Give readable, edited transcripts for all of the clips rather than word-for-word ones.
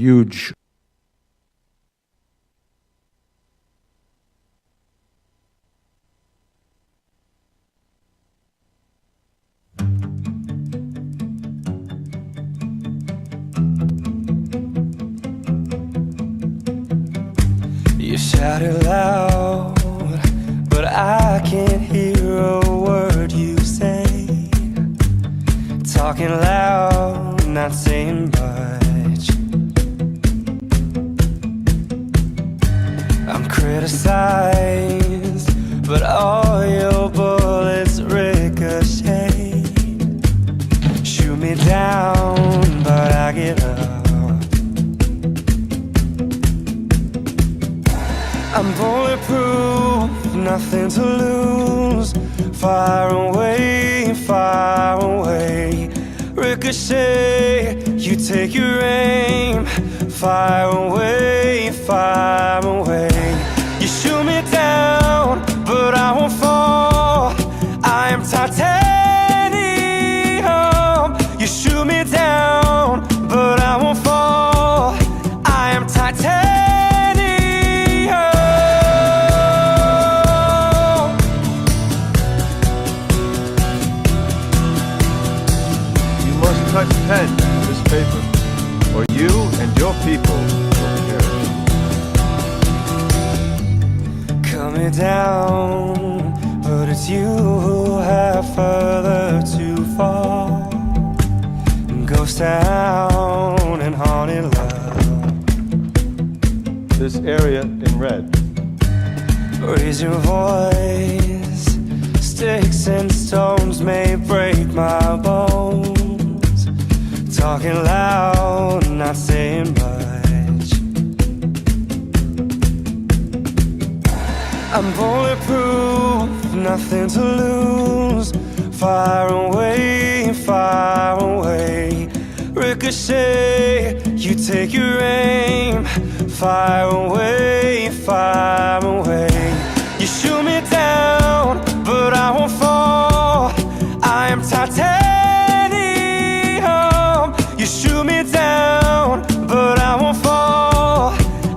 huge You shout it loud, but I can't hear a word you say. Talking loud, not saying much. I'm criticized, but all your bullets ricochet. Shoot me down, but I get up. I'm bulletproof, nothing to lose. Far away, far away. Ricochet, you take your aim. Far away, far away. You shoot me down, but I won't fall. I am titanium. You shoot me down, but I won't fall. I am titanium. Touch pen to this paper, or you and your people will perish. Coming down, but it's you who have further to fall. Ghost town and haunted love. This area in red. Raise your voice. Sticks and stones may break my bones. Talking loud, not saying much. I'm bulletproof, nothing to lose. Far away, far away. Ricochet, you take your aim. Far away, far away. You shoot me down, but I won't fall. I am titanium. You shoot me down, but I won't fall.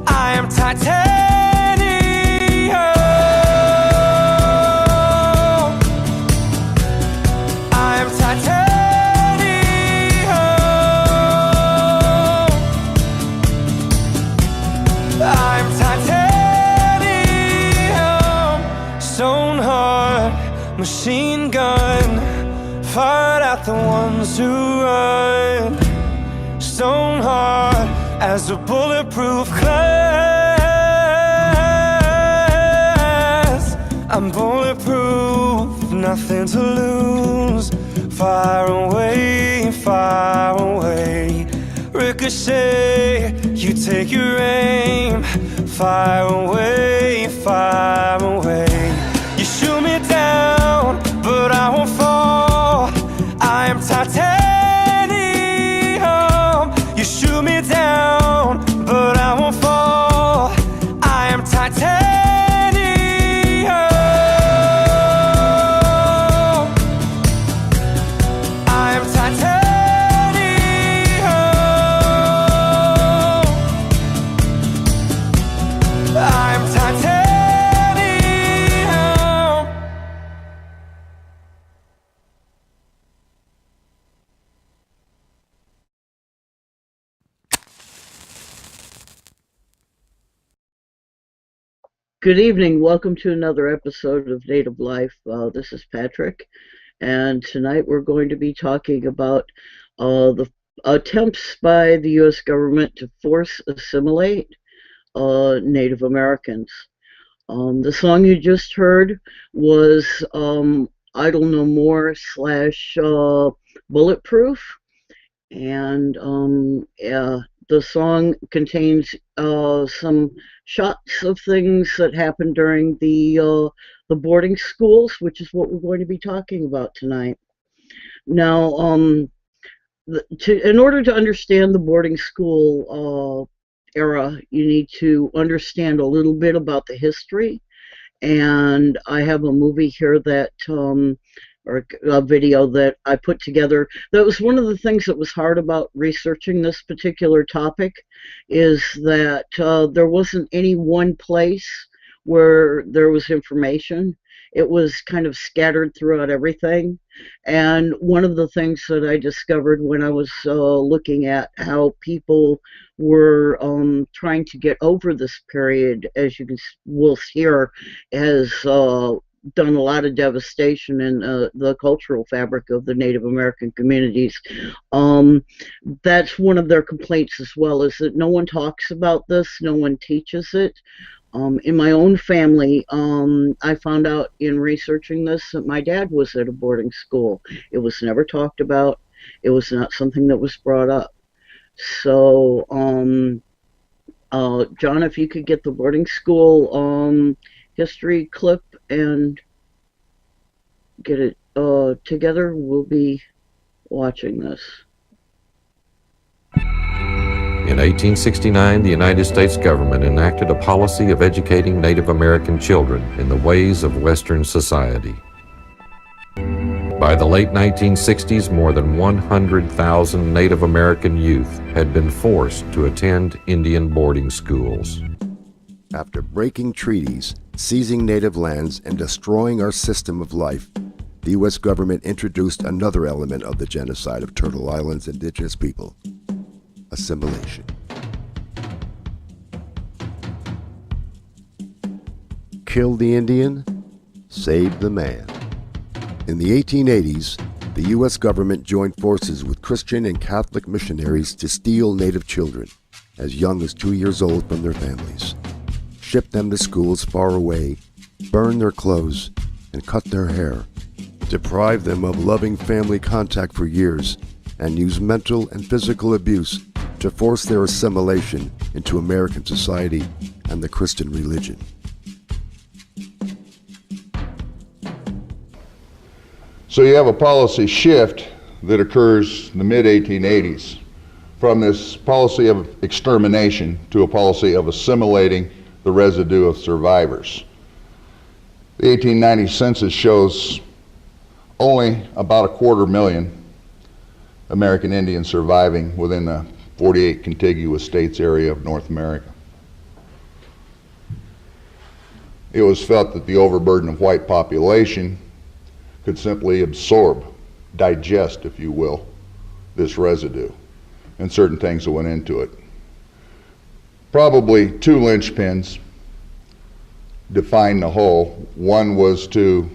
I am titanium. I am titanium. I'm titanium. Stone heart, machine gun. Fired at the ones who run. Stone hard as a bulletproof glass. I'm bulletproof, nothing to lose. Far away, far away. Ricochet, you take your aim. Far away, far away. You shoot me down, but I won't fall. I am titanium. You shoot me down, but I won't fall. I am titanium. I am titanium. I am titanium. Good evening. Welcome to another episode of Native Life. This is Patrick, and tonight we're going to be talking about the attempts by the U.S. government to force assimilate Native Americans. The song you just heard was Idle No More / Bulletproof, and the song contains some shots of things that happened during the boarding schools, which is what we're going to be talking about tonight. Now, in order to understand the boarding school era, you need to understand a little bit about the history. And I have a movie here that or a video that I put together. That was one of the things that was hard about researching this particular topic, is that there wasn't any one place where there was information. It was kind of scattered throughout everything. And one of the things that I discovered when I was looking at how people were trying to get over this period, as you will hear, has done a lot of devastation in the cultural fabric of the Native American communities. That's one of their complaints as well, is that no one talks about this, no one teaches it. In my own family, I found out in researching this that my dad was at a boarding school. It was never talked about. It was not something that was brought up. So, John, if you could get the boarding school history clip and get it together, we'll be watching this. In 1869, the United States government enacted a policy of educating Native American children in the ways of Western society. By the late 1960s, more than 100,000 Native American youth had been forced to attend Indian boarding schools. After breaking treaties, seizing native lands, and destroying our system of life, the U.S. government introduced another element of the genocide of Turtle Island's indigenous people: assimilation. Kill the Indian, save the man. In the 1880s, the U.S. government joined forces with Christian and Catholic missionaries to steal Native children, as young as 2 years old, from their families, ship them to schools far away, burn their clothes, and cut their hair, deprive them of loving family contact for years, and use mental and physical abuse to force their assimilation into American society and the Christian religion. So you have a policy shift that occurs in the mid-1880s from this policy of extermination to a policy of assimilating the residue of survivors. The 1890 census shows only about 250,000 American Indians surviving within the 48 contiguous states area of North America. It was felt that the overburden of white population could simply absorb, digest, if you will, this residue, and certain things that went into it. Probably two linchpins defined the whole. One was to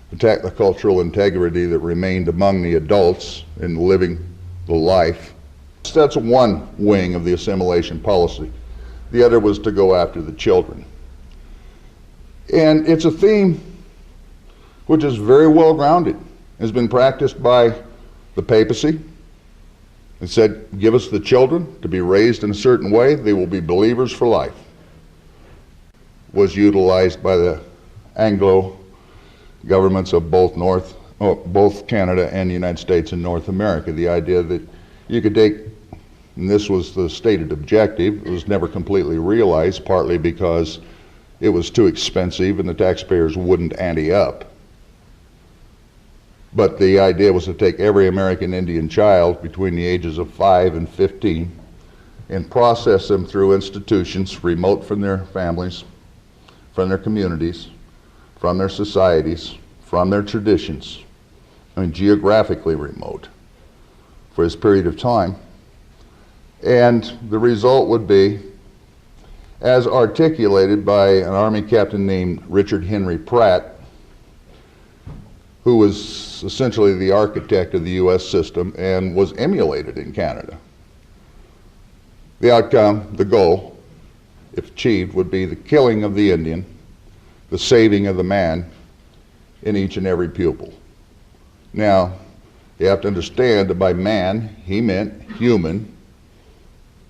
protect the cultural integrity that remained among the adults in living the life. That's one wing of the assimilation policy. The other was to go after the children. And it's a theme which is very well grounded, has been practiced by the papacy. It said, give us the children to be raised in a certain way, they will be believers for life. Was utilized by the Anglo governments of both Canada and the United States and North America. The idea that you could take, and this was the stated objective, it was never completely realized, partly because it was too expensive and the taxpayers wouldn't ante up. But the idea was to take every American Indian child between the ages of 5 and 15 and process them through institutions remote from their families, from their communities, from their societies, from their traditions, geographically remote for this period of time. And the result would be, as articulated by an Army captain named Richard Henry Pratt, who was essentially the architect of the U.S. system and was emulated in Canada. The outcome, the goal, if achieved, would be the killing of the Indian, the saving of the man in each and every pupil. Now, you have to understand that by man, he meant human,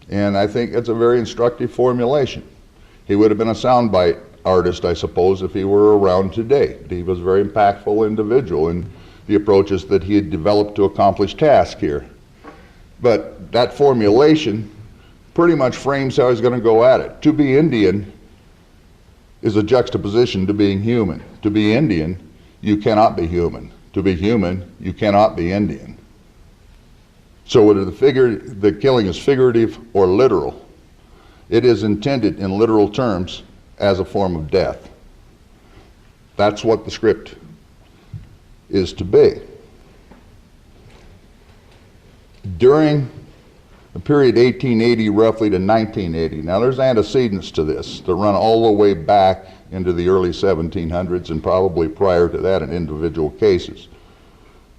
and I think that's a very instructive formulation. He would have been a soundbite artist, I suppose, if he were around today. He was a very impactful individual in the approaches that he had developed to accomplish tasks here. But that formulation pretty much frames how he's going to go at it. To be Indian is a juxtaposition to being human. To be Indian, you cannot be human. to be human, you cannot be Indian. So whether the killing is figurative or literal, it is intended in literal terms as a form of death. That's what the script is to be. During the period 1880 roughly to 1980, now there's antecedents to this that run all the way back into the early 1700s and probably prior to that in individual cases.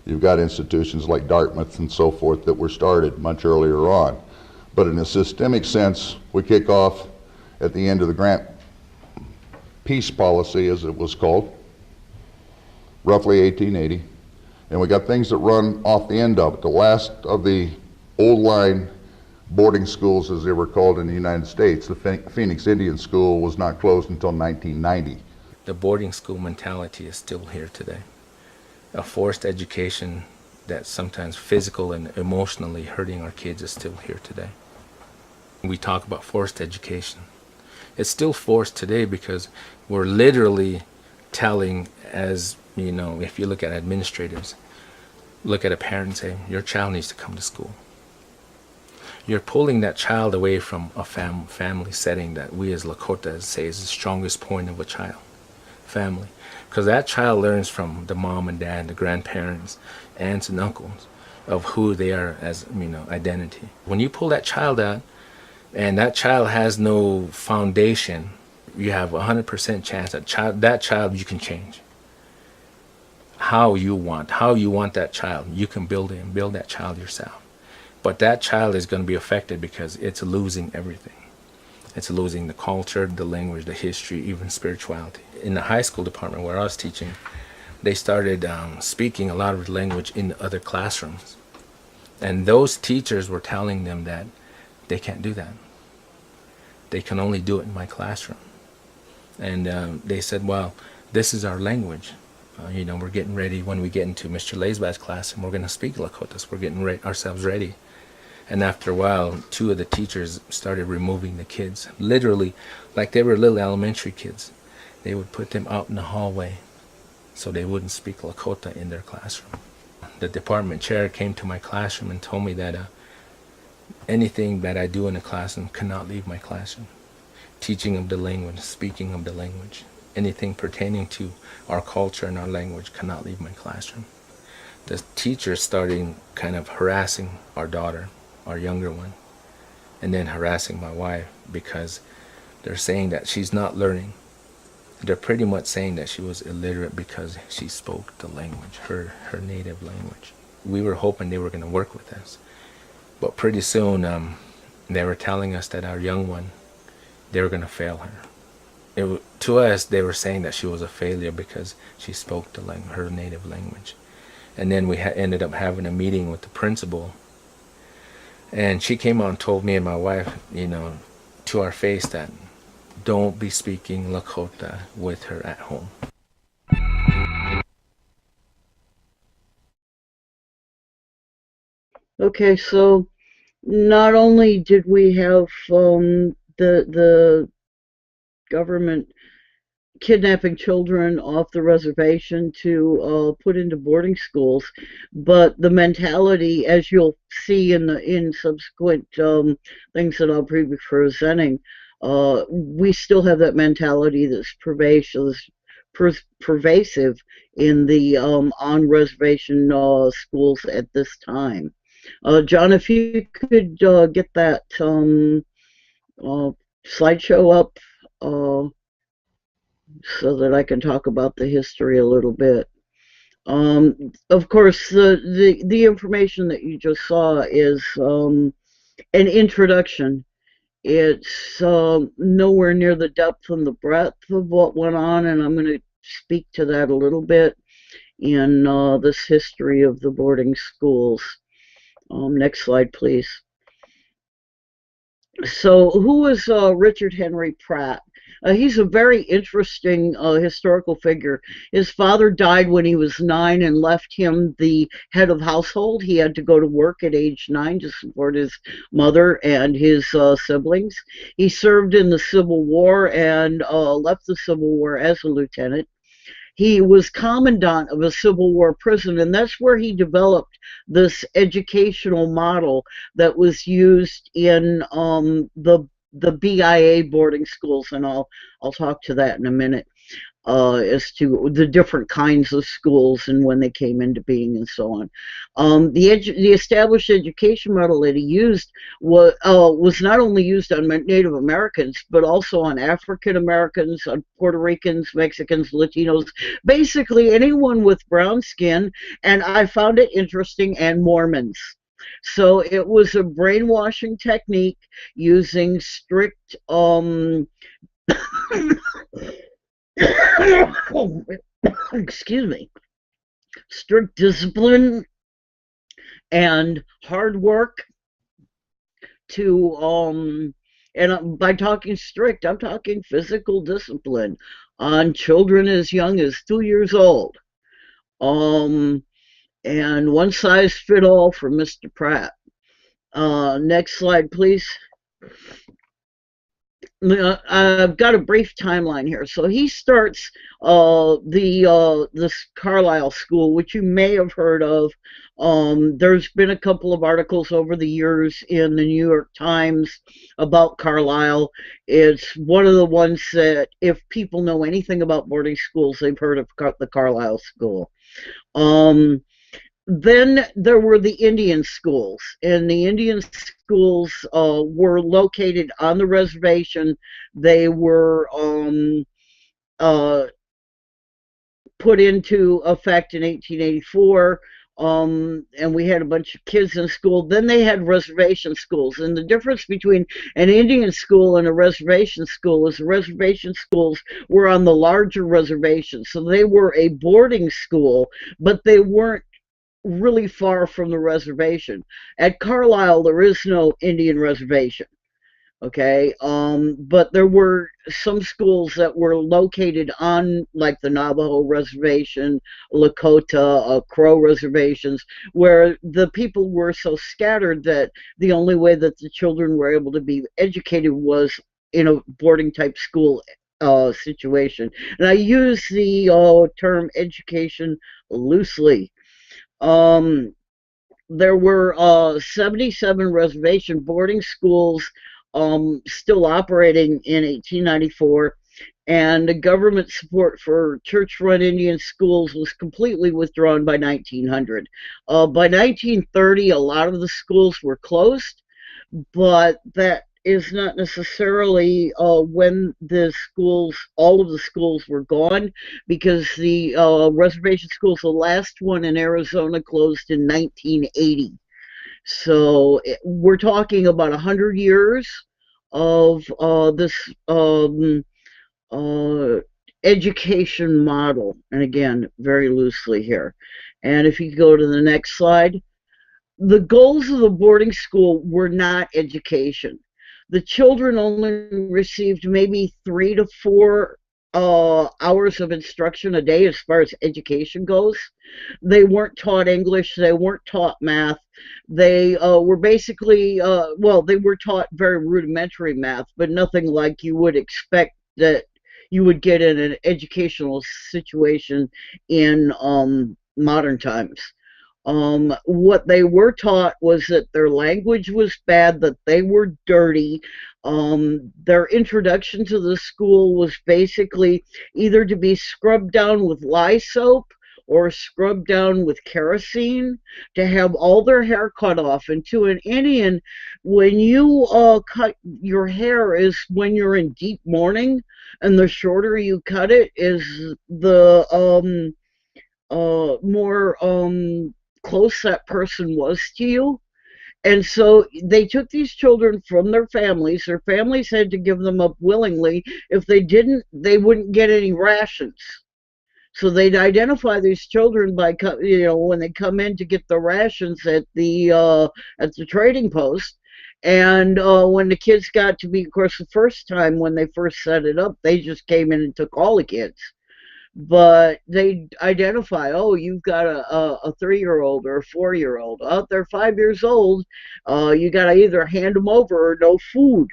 You've got institutions like Dartmouth and so forth that were started much earlier on. But in a systemic sense, we kick off at the end of the Grant Peace Policy, as it was called, roughly 1880. And we got things that run off the end of it. The last of the old line boarding schools, as they were called in the United States, the Phoenix Indian School, was not closed until 1990. The boarding school mentality is still here today. A forced education that's sometimes physical and emotionally hurting our kids is still here today. We talk about forced education. It's still forced today because we're literally telling, as you know, if you look at administrators, look at a parent and say, your child needs to come to school. You're pulling that child away from a family setting that we as Lakota say is the strongest point of a child, family. Because that child learns from the mom and dad, the grandparents, aunts and uncles of who they are as, identity. When you pull that child out and that child has no foundation, you have 100% chance that child you can change. How you want that child, you can build that child yourself. But that child is going to be affected because it's losing everything. It's losing the culture, the language, the history, even spirituality. In the high school department where I was teaching, they started speaking a lot of language in other classrooms. And those teachers were telling them that they can't do that. They can only do it in my classroom. And they said, well, this is our language. We're getting ready when we get into Mr. Laisbat's class and we're going to speak Lakotas. We're getting ourselves ready. And after a while, two of the teachers started removing the kids. Literally, like they were little elementary kids. They would put them out in the hallway so they wouldn't speak Lakota in their classroom. The department chair came to my classroom and told me that anything that I do in the classroom cannot leave my classroom. Teaching of the language, speaking of the language, anything pertaining to our culture and our language cannot leave my classroom. The teachers started kind of harassing our daughter, our younger one, and then harassing my wife because they're saying that she's not learning. They're pretty much saying that she was illiterate because she spoke the language, her native language. We were hoping they were going to work with us. But pretty soon they were telling us that our young one, they were going to fail her. To us, they were saying that she was a failure because she spoke her native language. And then we ended up having a meeting with the principal. And she came out and told me and my wife, to our face that don't be speaking Lakota with her at home. Okay, so not only did we have the government kidnapping children off the reservation to put into boarding schools, but the mentality, as you'll see in subsequent things that I'll be presenting, we still have that mentality that's pervasive in the on-reservation schools at this time. John, if you could get that slideshow up so that I can talk about the history a little bit. Of course, the information that you just saw is an introduction. It's nowhere near the depth and the breadth of what went on, and I'm going to speak to that a little bit in this history of the boarding schools. Next slide, please. So who was Richard Henry Pratt? He's a very interesting historical figure. His father died when he was 9 and left him the head of household. He had to go to work at age 9 to support his mother and his siblings. He served in the Civil War and left the Civil War as a lieutenant. he was commandant of a Civil War prison, and that's where he developed this educational model that was used in the BIA boarding schools, and I'll talk to that in a minute. As to the different kinds of schools and when they came into being and so on. The established education model that he used was not only used on Native Americans, but also on African Americans, on Puerto Ricans, Mexicans, Latinos, basically anyone with brown skin, and I found it interesting, and Mormons. So it was a brainwashing technique using strict excuse me, strict discipline and hard work to and by talking strict, I'm talking physical discipline on children as young as 2 years old. And one size fit all for Mr. Pratt. Next slide, please. I've got a brief timeline here. So he starts this Carlisle school, which you may have heard of. There's been a couple of articles over the years in the New York Times about Carlisle. It's one of the ones that, if people know anything about boarding schools, they've heard of the Carlisle school. Then there were the Indian schools, and the Indian schools were located on the reservation. They were put into effect in 1884, and we had a bunch of kids in school. Then they had reservation schools, and the difference between an Indian school and a reservation school is the reservation schools were on the larger reservations, so they were a boarding school, but they weren't really far from the reservation. At Carlisle, there is no Indian reservation, okay? But there were some schools that were located on, like the Navajo Reservation, Lakota, Crow reservations, where the people were so scattered that the only way that the children were able to be educated was in a boarding type school situation. And I use the term education loosely. There were 77 reservation boarding schools still operating in 1894, and the government support for church-run Indian schools was completely withdrawn by 1900. By 1930, a lot of the schools were closed, but that is not necessarily when all of the schools were gone, because the reservation schools, the last one in Arizona, closed in 1980. So we're talking about 100 years of this education model, and again, very loosely here. And if you go to the next slide, the goals of the boarding school were not education. The children only received maybe 3 to 4 hours of instruction a day as far as education goes. They weren't taught English. They weren't taught math. They were basically, well, they were taught very rudimentary math, but nothing like you would expect that you would get in an educational situation in modern times. What they were taught was that their language was bad, that they were dirty. Their introduction to the school was basically either to be scrubbed down with lye soap or scrubbed down with kerosene, to have all their hair cut off. And to an Indian, when you cut your hair is when you're in deep mourning, and the shorter you cut it is the more close that person was to you. And so they took these children from their families. Their families had to give them up willingly. If they didn't, they wouldn't get any rations. So they'd identify these children by, when they come in to get the rations at the trading post. And when the kids got to be, of course, the first time when they first set it up, they just came in and took all the kids. But they identify, oh, you've got a 3-year-old or a 4-year-old. Oh, they're 5 years old. You got to either hand them over or no food.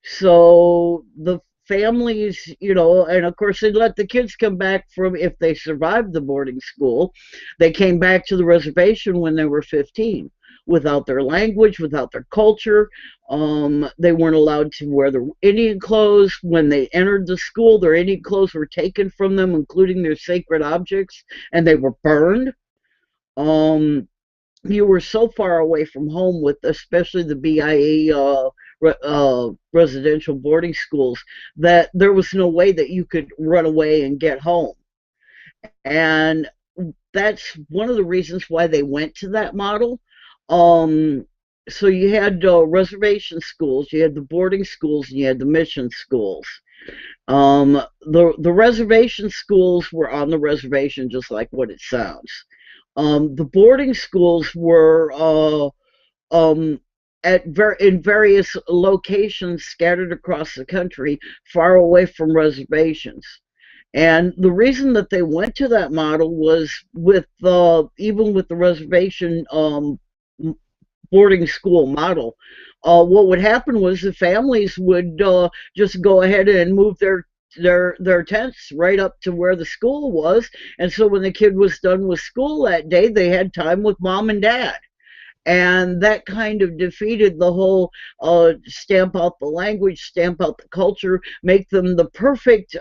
So the families, you know, and of course they'd let the kids come back from, if they survived the boarding school, they came back to the reservation when they were 15, without their language, without their culture. They weren't allowed to wear their Indian clothes. When they entered the school, their Indian clothes were taken from them, including their sacred objects, and they were burned. You were so far away from home, with especially the BIA residential boarding schools, that there was no way that you could run away and get home. And that's one of the reasons why they went to that model. So you had reservation schools, you had the boarding schools, and you had the mission schools. The reservation schools were on the reservation, just like what it sounds. The boarding schools were in various locations scattered across the country, far away from reservations. And the reason that they went to that model was, with even with the reservation boarding school model, what would happen was the families would just go ahead and move their tents right up to where the school was, and so when the kid was done with school that day, they had time with mom and dad. And that kind of defeated the whole stamp out the language, stamp out the culture, make them the perfect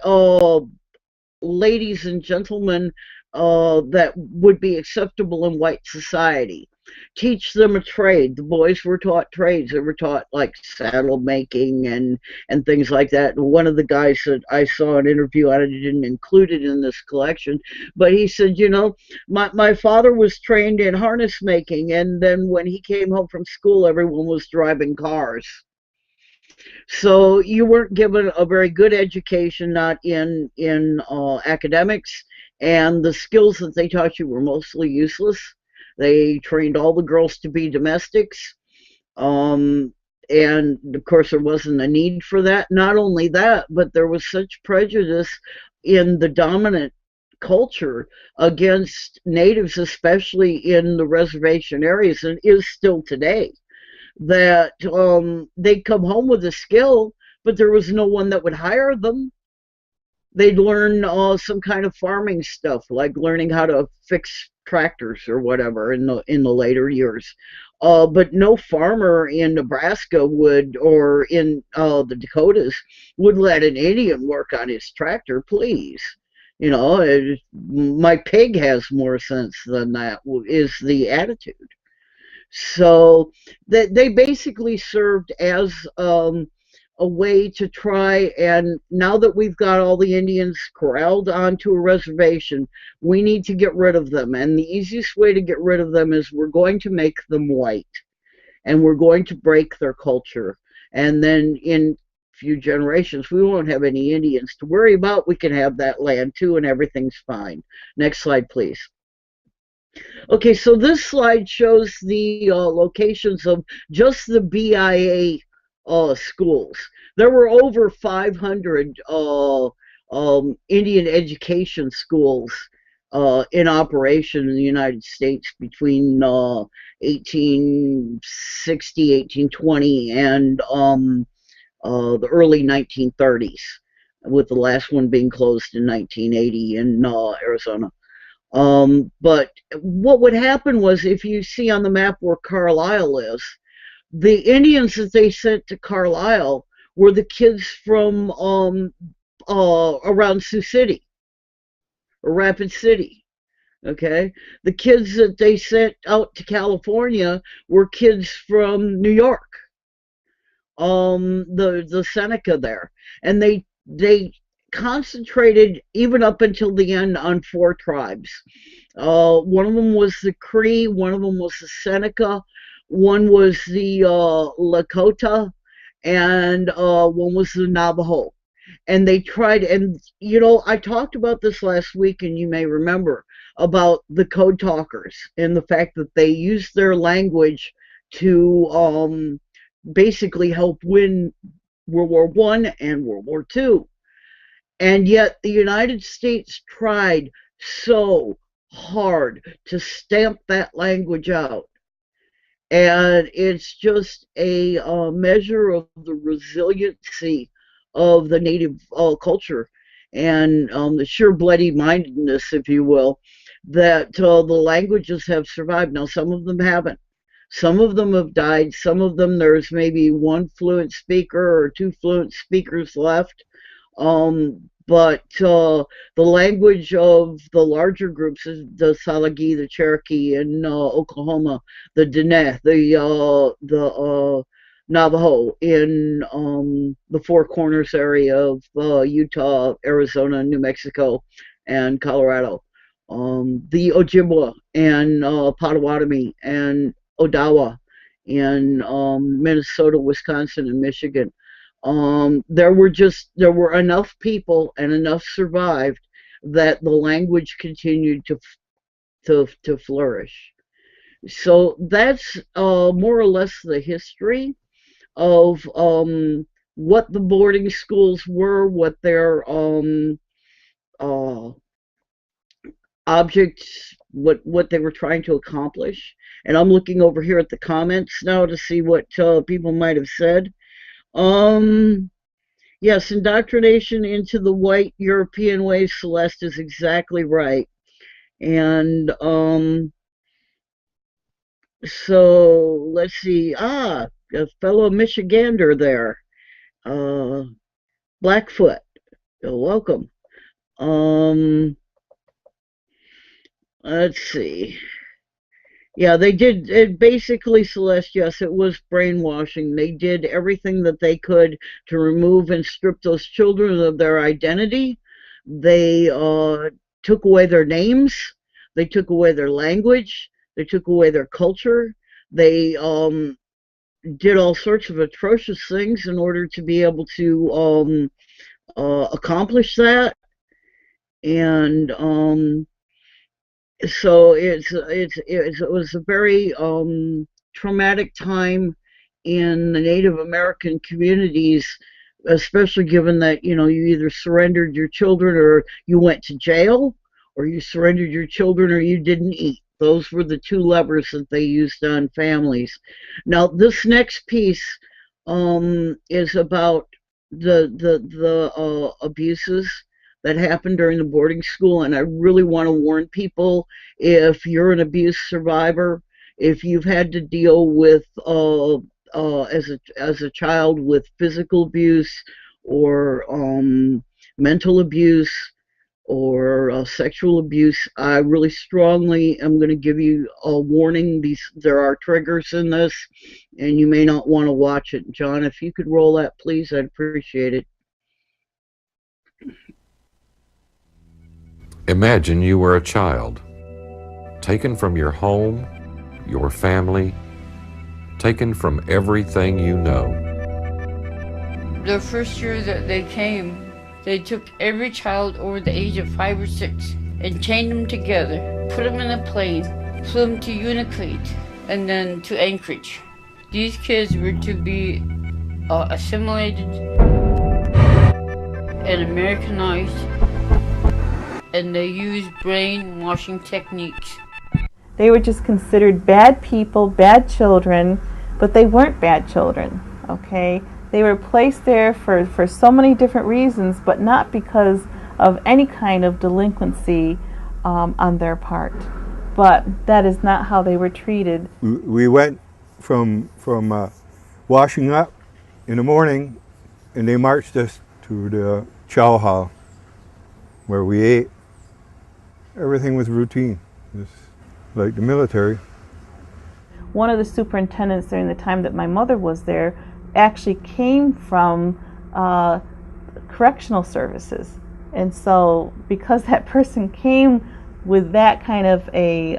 ladies and gentlemen that would be acceptable in white society. Teach them a trade. The boys were taught trades. They were taught like saddle making and things like that. And one of the guys that I saw an interview on, I didn't include it in this collection, but he said, you know, my father was trained in harness making, and then when he came home from school, everyone was driving cars. So you weren't given a very good education, not in academics, and the skills that they taught you were mostly useless. They trained all the girls to be domestics, and of course there wasn't a need for that. Not only that, but there was such prejudice in the dominant culture against natives, especially in the reservation areas, and is still today, that they'd come home with a skill, but there was no one that would hire them. They'd learn some kind of farming stuff, like learning how to fix tractors or whatever in the later years. But no farmer in Nebraska would, or in the Dakotas, would let an Indian work on his tractor, please. You know, my pig has more sense than that, is the attitude. So they basically served as a way to try, and now that we've got all the Indians corralled onto a reservation, we need to get rid of them. And the easiest way to get rid of them is we're going to make them white, and we're going to break their culture. And then in a few generations, we won't have any Indians to worry about. We can have that land too, and everything's fine. Next slide, please. Okay, so this slide shows the locations of just the BIA schools. There were over 500 Indian education schools in operation in the United States between 1860, 1820, and the early 1930s, with the last one being closed in 1980 in Arizona. But what would happen was, if you see on the map where Carlisle is, the Indians that they sent to Carlisle were the kids from around Sioux City or Rapid City. Okay, the kids that they sent out to California were kids from New York, the Seneca there, and they concentrated even up until the end on 4 tribes. One of them was the Cree, one of them was the Seneca, one was the Lakota, and one was the Navajo. And they tried, and you know, I talked about this last week, and you may remember, about the code talkers and the fact that they used their language to basically help win World War I and World War II. And yet the United States tried so hard to stamp that language out. And it's just a measure of the resiliency of the native culture, and the sheer bloody-mindedness, if you will, that the languages have survived. Now, some of them haven't. Some of them have died. Some of them, there's maybe one fluent speaker or two fluent speakers left. But the language of the larger groups is the Salagi, the Cherokee in Oklahoma, the Diné, the Navajo in the Four Corners area of Utah, Arizona, New Mexico, and Colorado. The Ojibwa and Potawatomi and Odawa in Minnesota, Wisconsin, and Michigan. There were enough people and enough survived that the language continued to flourish. So that's more or less the history of what the boarding schools were, what their objects, what they were trying to accomplish. And I'm looking over here at the comments now to see what people might have said. Yes, indoctrination into the white European way, Celeste, is exactly right. And so let's see. A fellow Michigander there. Blackfoot, welcome. Let's see. Yeah, they did it basically, Celeste. Yes, it was brainwashing. They did everything that they could to remove and strip those children of their identity. They took away their names. They took away their language. They took away their culture. They did all sorts of atrocious things in order to be able to accomplish that. And so it was a very traumatic time in the Native American communities, especially given that, you either surrendered your children or you went to jail, or you surrendered your children or you didn't eat. Those were the two levers that they used on families. Now, this next piece is about the abuses that happened during the boarding school, and I really want to warn people, if you're an abuse survivor, if you've had to deal with as a child with physical abuse or mental abuse or sexual abuse, I really strongly am going to give you a warning. There are triggers in this, and you may not want to watch it. John, if you could roll that, please, I'd appreciate it. Imagine you were a child, taken from your home, your family, taken from everything you know. The first year that they came, they took every child over the age of 5 or 6 and chained them together, put them in a plane, flew them to Unaclate, and then to Anchorage. These kids were to be assimilated and Americanized, and they used brainwashing techniques. They were just considered bad people, bad children, but they weren't bad children, okay? They were placed there for so many different reasons, but not because of any kind of delinquency on their part. But that is not how they were treated. We went from washing up in the morning, and they marched us to the chow hall where we ate. Everything was routine, just like the military. One of the superintendents during the time that my mother was there actually came from correctional services. And so because that person came with that kind of a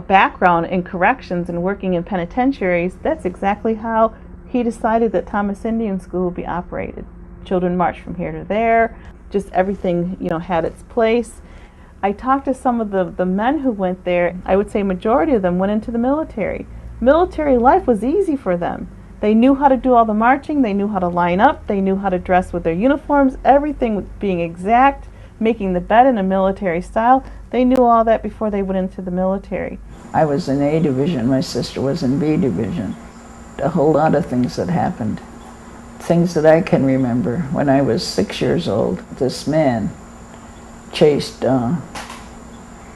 background in corrections and working in penitentiaries, that's exactly how he decided that Thomas Indian School would be operated. Children marched from here to there, just everything, had its place. I talked to some of the men who went there. I would say majority of them went into the military. Military life was easy for them. They knew how to do all the marching, they knew how to line up, they knew how to dress with their uniforms, everything being exact, making the bed in a military style. They knew all that before they went into the military. I was in A Division, my sister was in B Division. A whole lot of things that happened. things that I can remember, when I was 6 years old, this man chased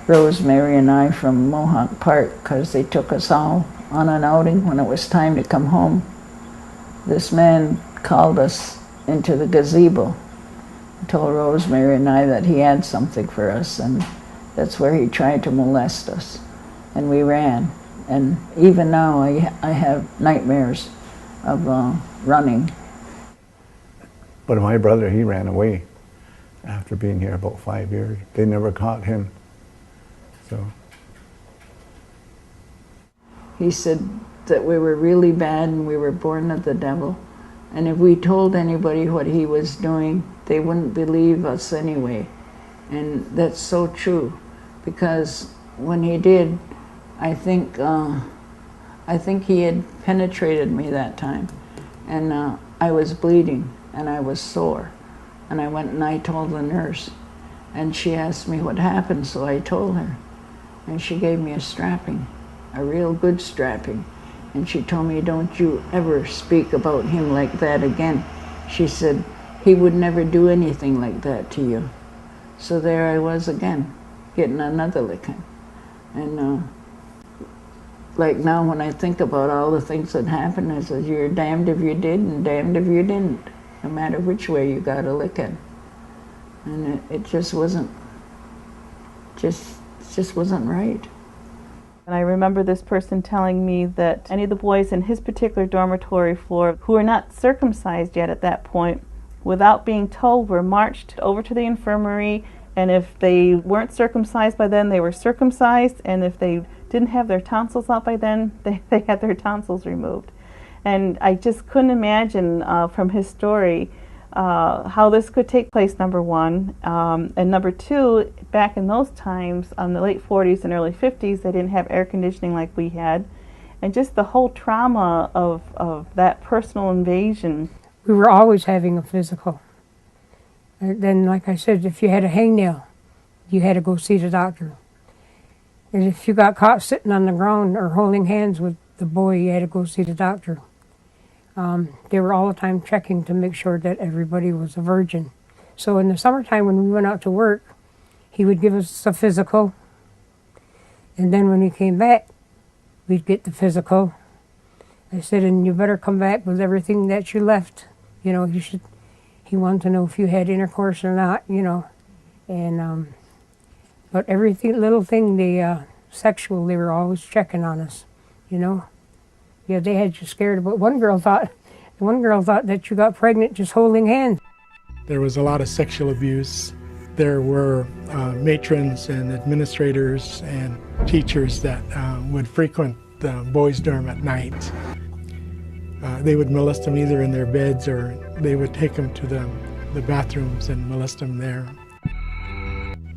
Rosemary and I from Mohawk Park because they took us all on an outing when it was time to come home. This man called us into the gazebo, told Rosemary and I that he had something for us, and that's where he tried to molest us. And we ran. And even now I have nightmares of running. But my brother, he ran away after being here about 5 years. They never caught him. So he said that we were really bad and we were born of the devil. And if we told anybody what he was doing, they wouldn't believe us anyway. And that's so true, because when he did, I think he had penetrated me that time. And I was bleeding and I was sore. And I went and I told the nurse. And she asked me what happened, so I told her. And she gave me a strapping, a real good strapping. And she told me, don't you ever speak about him like that again. She said, he would never do anything like that to you. So there I was again, getting another licking. And like now when I think about all the things that happened, I said, you're damned if you did and damned if you didn't, no matter which way you got a licking. And it just wasn't, just wasn't right. And I remember this person telling me that any of the boys in his particular dormitory floor who were not circumcised yet at that point, without being told, were marched over to the infirmary, and if they weren't circumcised by then, they were circumcised, and if they didn't have their tonsils out by then, they had their tonsils removed. And I just couldn't imagine from his story how this could take place, number one. And number two, back in those times, in the late 40s and early 50s, they didn't have air conditioning like we had. And just the whole trauma of that personal invasion. We were always having a physical. And then, like I said, if you had a hangnail, you had to go see the doctor. And if you got caught sitting on the ground or holding hands with the boy, you had to go see the doctor. They were all the time checking to make sure that everybody was a virgin. So in the summertime when we went out to work, he would give us a physical. And then when we came back, we'd get the physical. I said, and you better come back with everything that you left. You know, he wanted to know if you had intercourse or not, you know. And, but everything, little thing, sexual, they were always checking on us, you know. Yeah, they had you scared. But one girl thought that you got pregnant just holding hands. There was a lot of sexual abuse. There were matrons and administrators and teachers that would frequent the boys' dorm at night. They would molest them either in their beds or they would take them to the bathrooms and molest them there.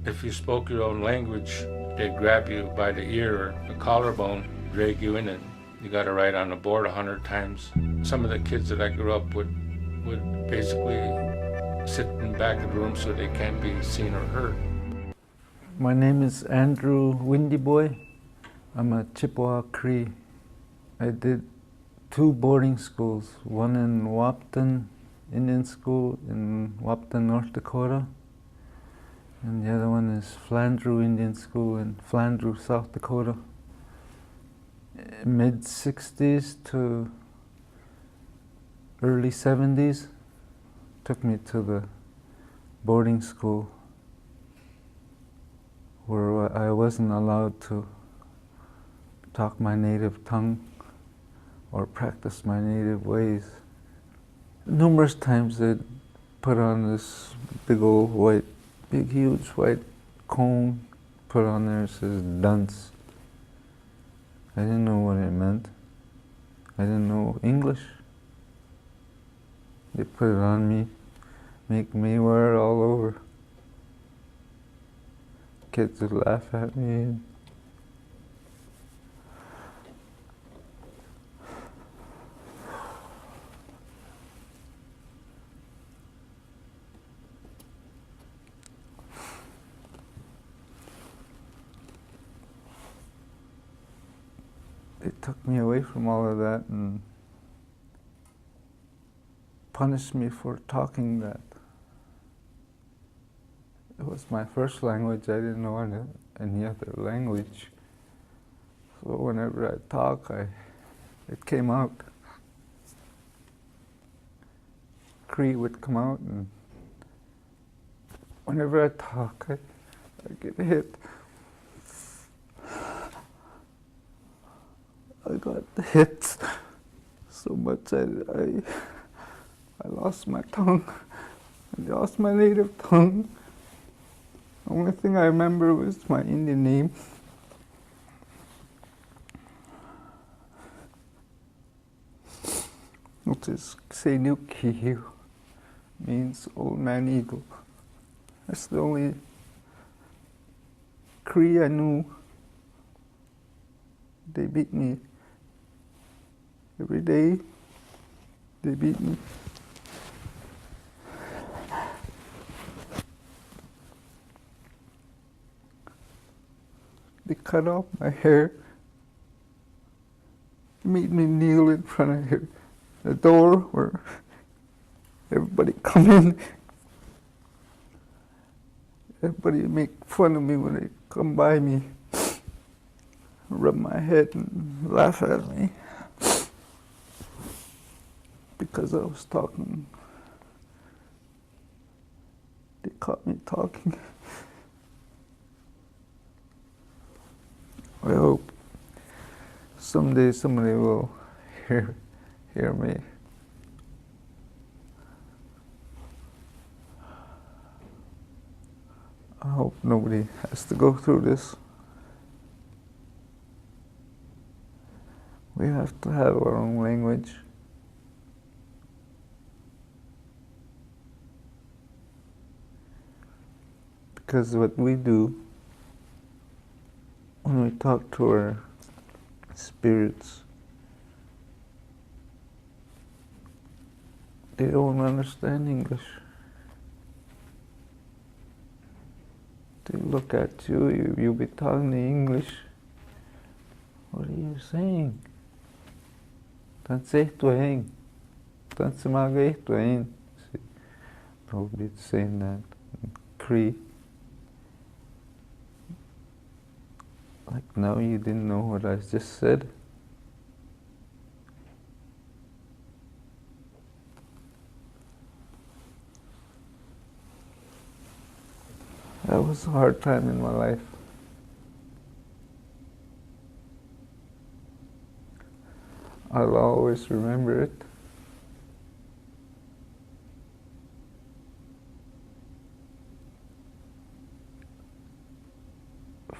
If you spoke your own language, they'd grab you by the ear or the collarbone, drag you in it. You got to write on the board 100 times. Some of the kids that I grew up with would basically sit in the back of the room so they can't be seen or heard. My name is Andrew Windy Boy. I'm a Chippewa Cree. I did 2 boarding schools, one in Wapton Indian School in Wapton, North Dakota, and the other one is Flandreau Indian School in Flandreau, South Dakota. Mid-60s to early 70s took me to the boarding school where I wasn't allowed to talk my native tongue or practice my native ways. Numerous times they'd put on this big huge white cone, put on there, it says dunce. I didn't know what it meant. I didn't know English. They put it on me, make me wear it all over. Kids would laugh at me. They took me away from all of that and punished me for talking that. It was my first language. I didn't know any other language. So whenever I talk, it came out. Cree would come out, and whenever I talk, I get hit. I got hit so much I lost my tongue. I lost my native tongue. The only thing I remember was my Indian name. Which is Senukihu, means old man eagle. That's the only Cree I knew. They beat me. Every day, they beat me. They cut off my hair, made me kneel in front of the door where everybody come in. Everybody make fun of me when they come by me, rub my head and laugh at me because I was talking. They caught me talking. I hope someday somebody will hear me. I hope nobody has to go through this. We have to have our own language. Because what we do when we talk to our spirits, they don't understand English. They look at you, you be talking in English. What are you saying? Nobody's saying that in Cree. Like, no, you didn't know what I just said. That was a hard time in my life. I'll always remember it.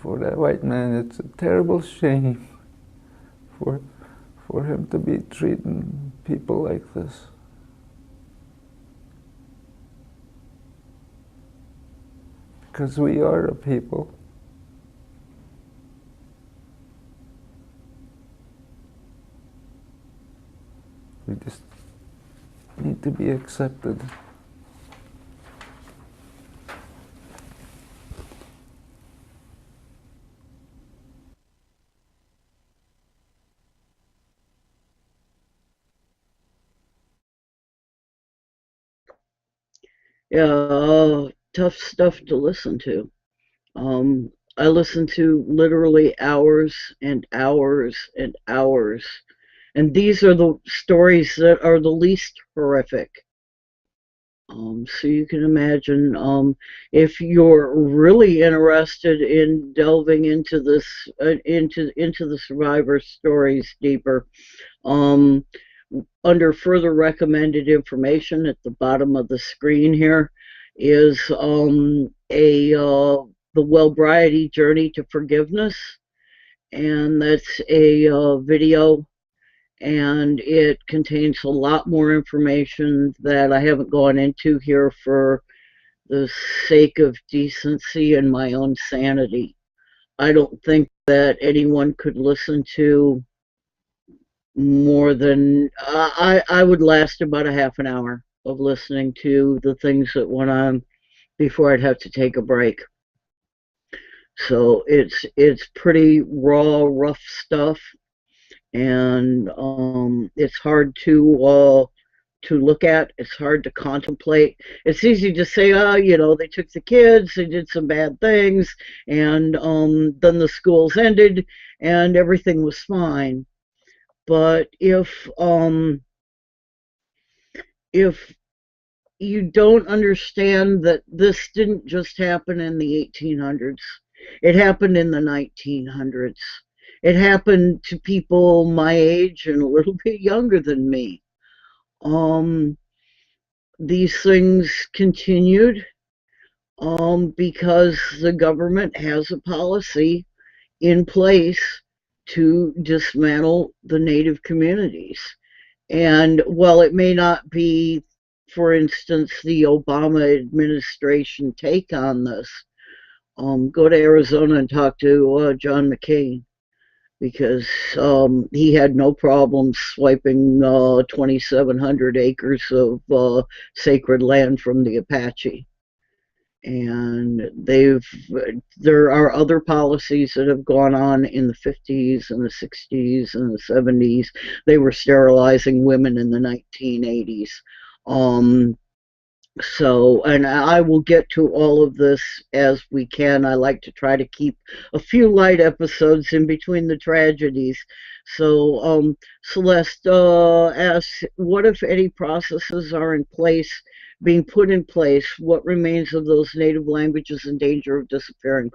For that white man, it's a terrible shame for him to be treating people like this. Because we are a people. We just need to be accepted. Yeah, tough stuff to listen to. I listened to literally hours and hours and hours. And these are the stories that are the least horrific. So you can imagine, if you're really interested in delving into this, into the survivor stories deeper, um, under further recommended information at the bottom of the screen here is the Wellbriety Journey to Forgiveness, and that's a video, and it contains a lot more information that I haven't gone into here for the sake of decency and my own sanity. I don't think that anyone could listen to more than I would last about a half an hour of listening to the things that went on before I'd have to take a break. So it's pretty raw, rough stuff, and it's hard to to look at. It's hard to contemplate. It's easy to say, oh, you know, they took the kids, they did some bad things, and then the schools ended and everything was fine. But if you don't understand that this didn't just happen in the 1800s, it happened in the 1900s. It happened to people my age and a little bit younger than me. Um, these things continued because the government has a policy in place to dismantle the Native communities. And while it may not be, for instance, the Obama administration take on this, go to Arizona and talk to John McCain, because he had no problem swiping 2,700 acres of sacred land from the Apache. And there are other policies that have gone on in the 50s and the 60s and the 70s. They were sterilizing women in the 1980s. So, and I will get to all of this as we can. I like to try to keep a few light episodes in between the tragedies. So, Celeste asks, what if any processes are in place, being put in place? What remains of those native languages in danger of disappearing?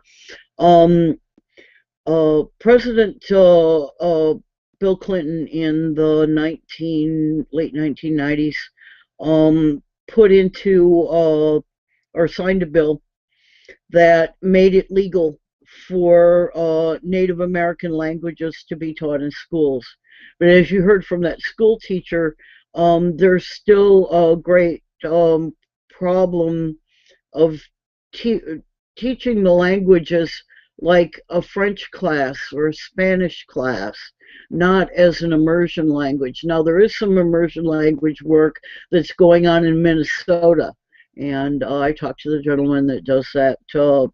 President Bill Clinton in the late 1990s put into or signed a bill that made it legal for Native American languages to be taught in schools. But as you heard from that school teacher, there's still a great problem of teaching the languages like a French class or a Spanish class, not as an immersion language. Now, there is some immersion language work that's going on in Minnesota, and I talked to the gentleman that does that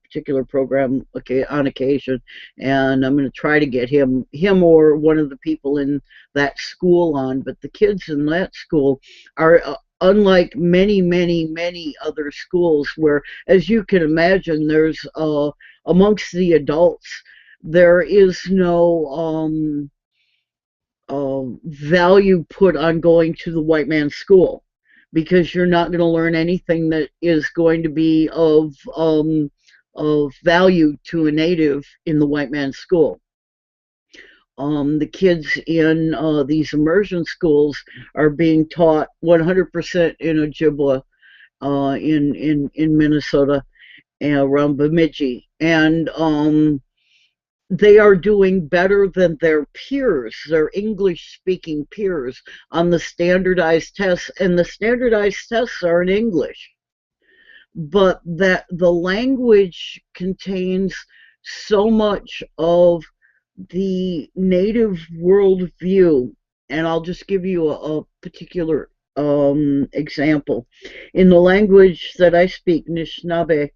particular program on occasion, and I'm going to try to get him or one of the people in that school on. But the kids in that school are unlike many, many, many other schools where, as you can imagine, there's amongst the adults, there is no value put on going to the white man's school, because you're not going to learn anything that is going to be of value to a native in the white man's school. The kids in these immersion schools are being taught 100% in Ojibwa in Minnesota, around Bemidji, and they are doing better than their peers, their English-speaking peers, on the standardized tests, and the standardized tests are in English. But that the language contains so much of the native worldview, and I'll just give you a particular example. In the language that I speak, Anishinaabe,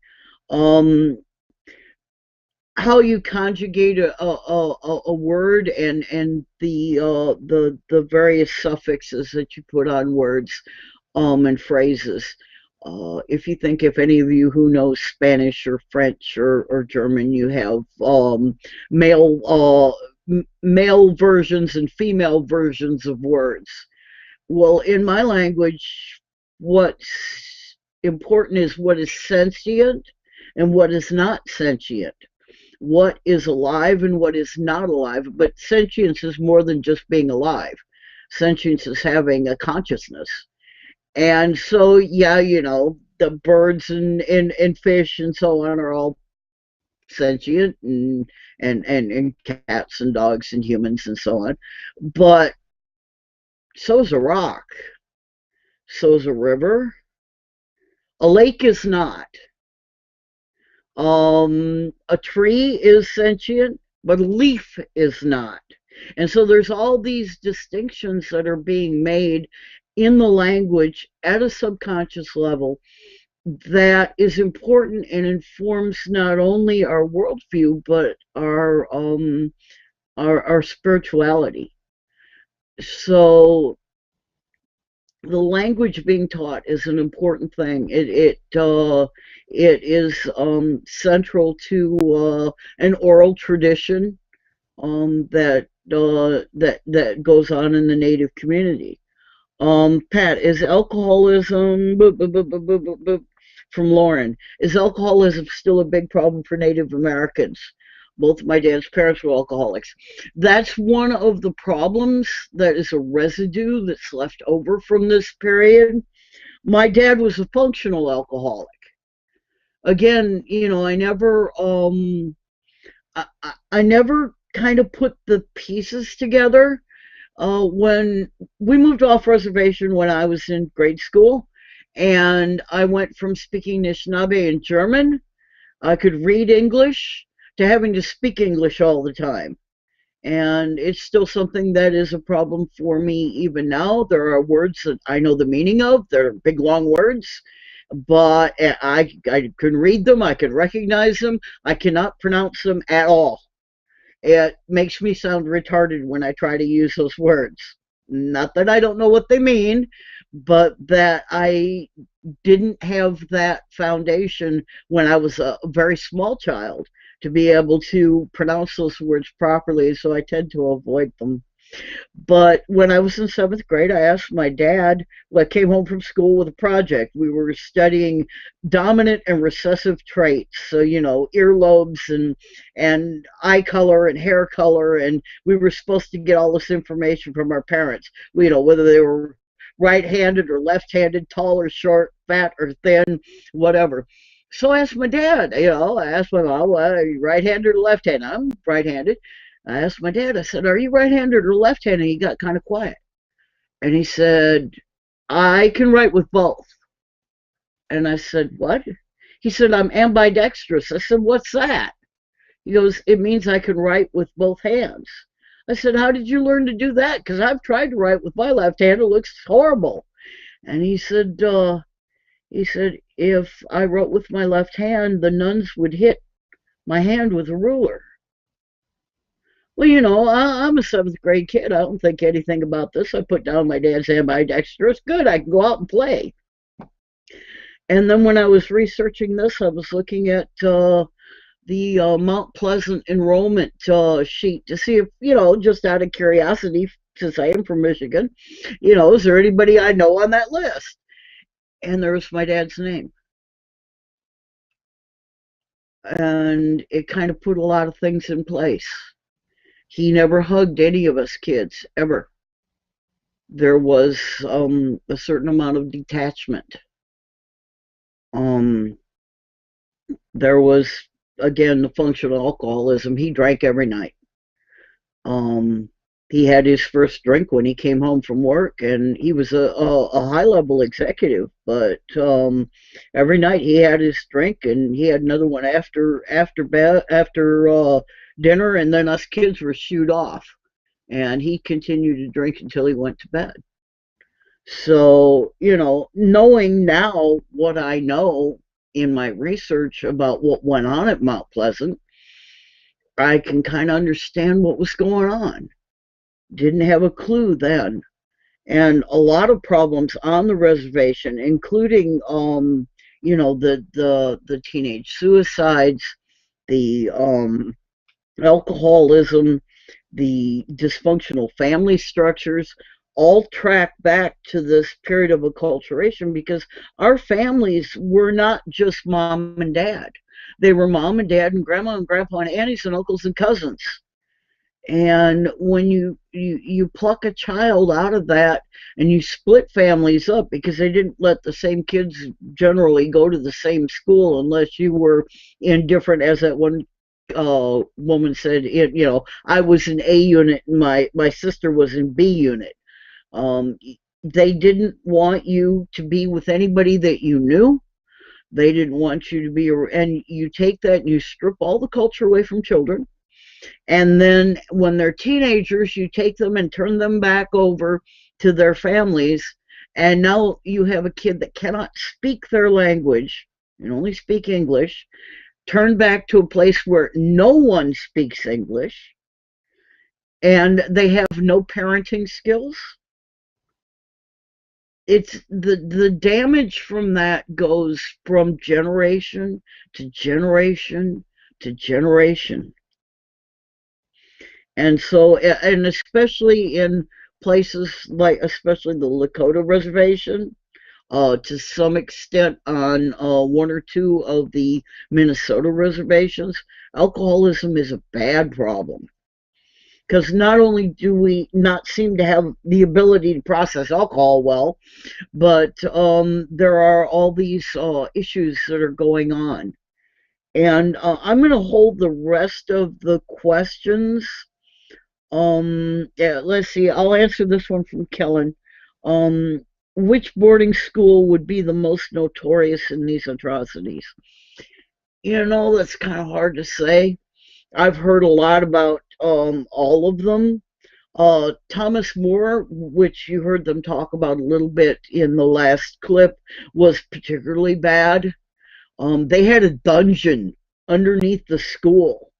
how you conjugate a word and the various suffixes that you put on words and phrases. If you think, if any of you who know Spanish or French or German, you have male versions and female versions of words. Well, in my language, what's important is what is sentient and what is not sentient. What is alive and what is not alive. But sentience is more than just being alive. Sentience is having a consciousness. And so, yeah, you know, the birds and fish and so on are all sentient, and cats and dogs and humans and so on. But so's a rock. So's a river. A lake is not. A tree is sentient, but a leaf is not. And so there's all these distinctions that are being made in the language at a subconscious level that is important and informs not only our worldview but our spirituality. So the language being taught is an important thing. It is central to an oral tradition that goes on in the Native community. Pat, is alcoholism from Lauren? Is alcoholism still a big problem for Native Americans? Both my dad's parents were alcoholics. That's one of the problems that is a residue that's left over from this period. My dad was a functional alcoholic. Again, I never kind of put the pieces together. When we moved off reservation when I was in grade school, and I went from speaking Anishinaabe and German, I could read English, to having to speak English all the time. And it's still something that is a problem for me even now. There are words that I know the meaning of, they're big long words, but I can read them, I can recognize them, I cannot pronounce them at all. It makes me sound retarded when I try to use those words. Not that I don't know what they mean, but that I didn't have that foundation when I was a very small child to be able to pronounce those words properly, so I tend to avoid them. But when I was in seventh grade, I asked my dad, I came home from school with a project. We were studying dominant and recessive traits. So, earlobes and eye color and hair color. And we were supposed to get all this information from our parents, whether they were right-handed or left-handed, tall or short, fat or thin, whatever. So I asked my dad, I asked my mom, well, are you right-handed or left-handed? I'm right-handed. I asked my dad, I said, are you right-handed or left-handed? He got kind of quiet. And he said, I can write with both. And I said, what? He said, I'm ambidextrous. I said, what's that? He goes, it means I can write with both hands. I said, how did you learn to do that? Because I've tried to write with my left hand. It looks horrible. And he said, if I wrote with my left hand, the nuns would hit my hand with a ruler. Well, I'm a seventh grade kid. I don't think anything about this. I put down my dad's ambidextrous. Good, I can go out and play. And then when I was researching this, I was looking at the Mount Pleasant enrollment sheet to see if, just out of curiosity, since I am from Michigan, is there anybody I know on that list? And there was my dad's name. And it kind of put a lot of things in place. He never hugged any of us kids, ever. There was a certain amount of detachment. There was, again, the functional alcoholism. He drank every night. He had his first drink when he came home from work, and he was a high-level executive. But every night he had his drink, and he had another one after dinner, and then us kids were shooed off, and he continued to drink until he went to bed. So, knowing now what I know in my research about what went on at Mount Pleasant, I can kind of understand what was going on. Didn't have a clue then. And a lot of problems on the reservation, including the teenage suicides, the alcoholism, the dysfunctional family structures, all track back to this period of acculturation, because our families were not just mom and dad. They were mom and dad and grandma and grandpa and aunties and uncles and cousins. And when you pluck a child out of that and you split families up, because they didn't let the same kids generally go to the same school unless you were in different, as that one woman said, I was in A unit and my sister was in B unit. They didn't want you to be with anybody that you knew. They didn't want you to be, and you take that and you strip all the culture away from children. And then when they're teenagers, you take them and turn them back over to their families. And now you have a kid that cannot speak their language and only speak English, turned back to a place where no one speaks English, and they have no parenting skills. it's the damage from that goes from generation to generation to generation. And so, and especially in places like, especially the Lakota reservation, to some extent on one or two of the Minnesota reservations, alcoholism is a bad problem. Because not only do we not seem to have the ability to process alcohol well, but there are all these issues that are going on. And I'm going to hold the rest of the questions. Yeah, let's see. I'll answer this one from Kellen. Um, which boarding school would be the most notorious in these atrocities? You know, that's kind of hard to say. I've heard a lot about all of them. Thomas More, which you heard them talk about a little bit in the last clip, was particularly bad. They had a dungeon underneath the school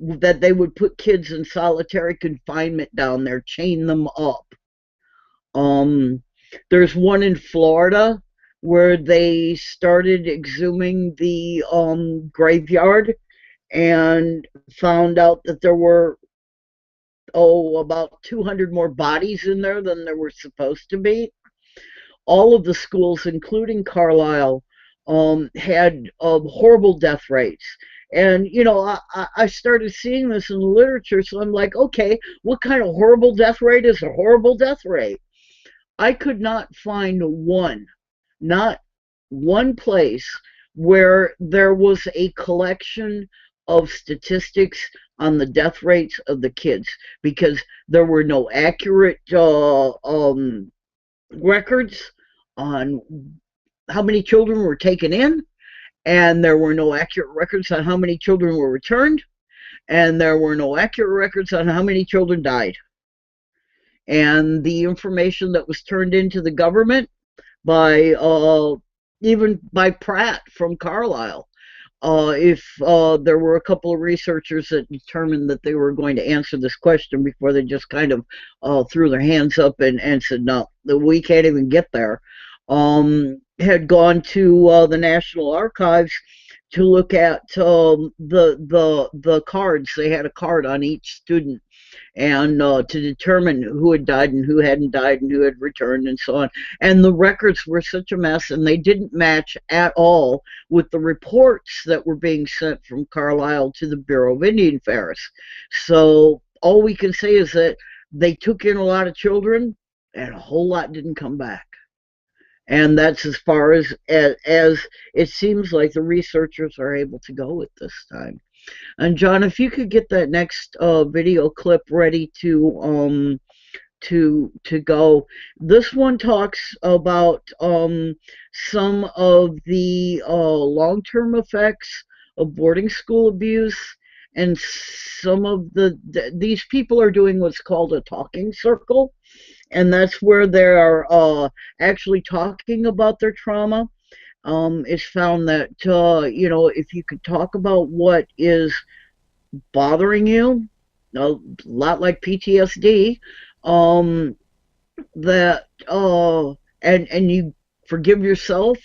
that they would put kids in solitary confinement down there, chain them up. Um, there's one in Florida where they started exhuming the graveyard and found out that there were about 200 more bodies in there than there were supposed to be. All of the schools, including Carlisle, had horrible death rates. And, you know, I started seeing this in the literature, so I'm like, okay, what kind of horrible death rate is a horrible death rate? I could not find not one place where there was a collection of statistics on the death rates of the kids, because there were no accurate records on how many children were taken in, and there were no accurate records on how many children were returned, and there were no accurate records on how many children died. And the information that was turned into the government by even by Pratt from Carlisle, if there were a couple of researchers that determined that they were going to answer this question before they just kind of threw their hands up and said, no, we can't even get there, had gone to the National Archives to look at the cards. They had a card on each student, and to determine who had died and who hadn't died and who had returned and so on. And the records were such a mess, and they didn't match at all with the reports that were being sent from Carlisle to the Bureau of Indian Affairs. So all we can say is that they took in a lot of children, and a whole lot didn't come back. And that's as far as it seems like the researchers are able to go at this time. And John, if you could get that next video clip ready to go. This one talks about some of the long-term effects of boarding school abuse, and some of these people are doing what's called a talking circle, and that's where they are actually talking about their trauma. It's found that you know, if you could talk about what is bothering you, a lot like PTSD, that and you forgive yourself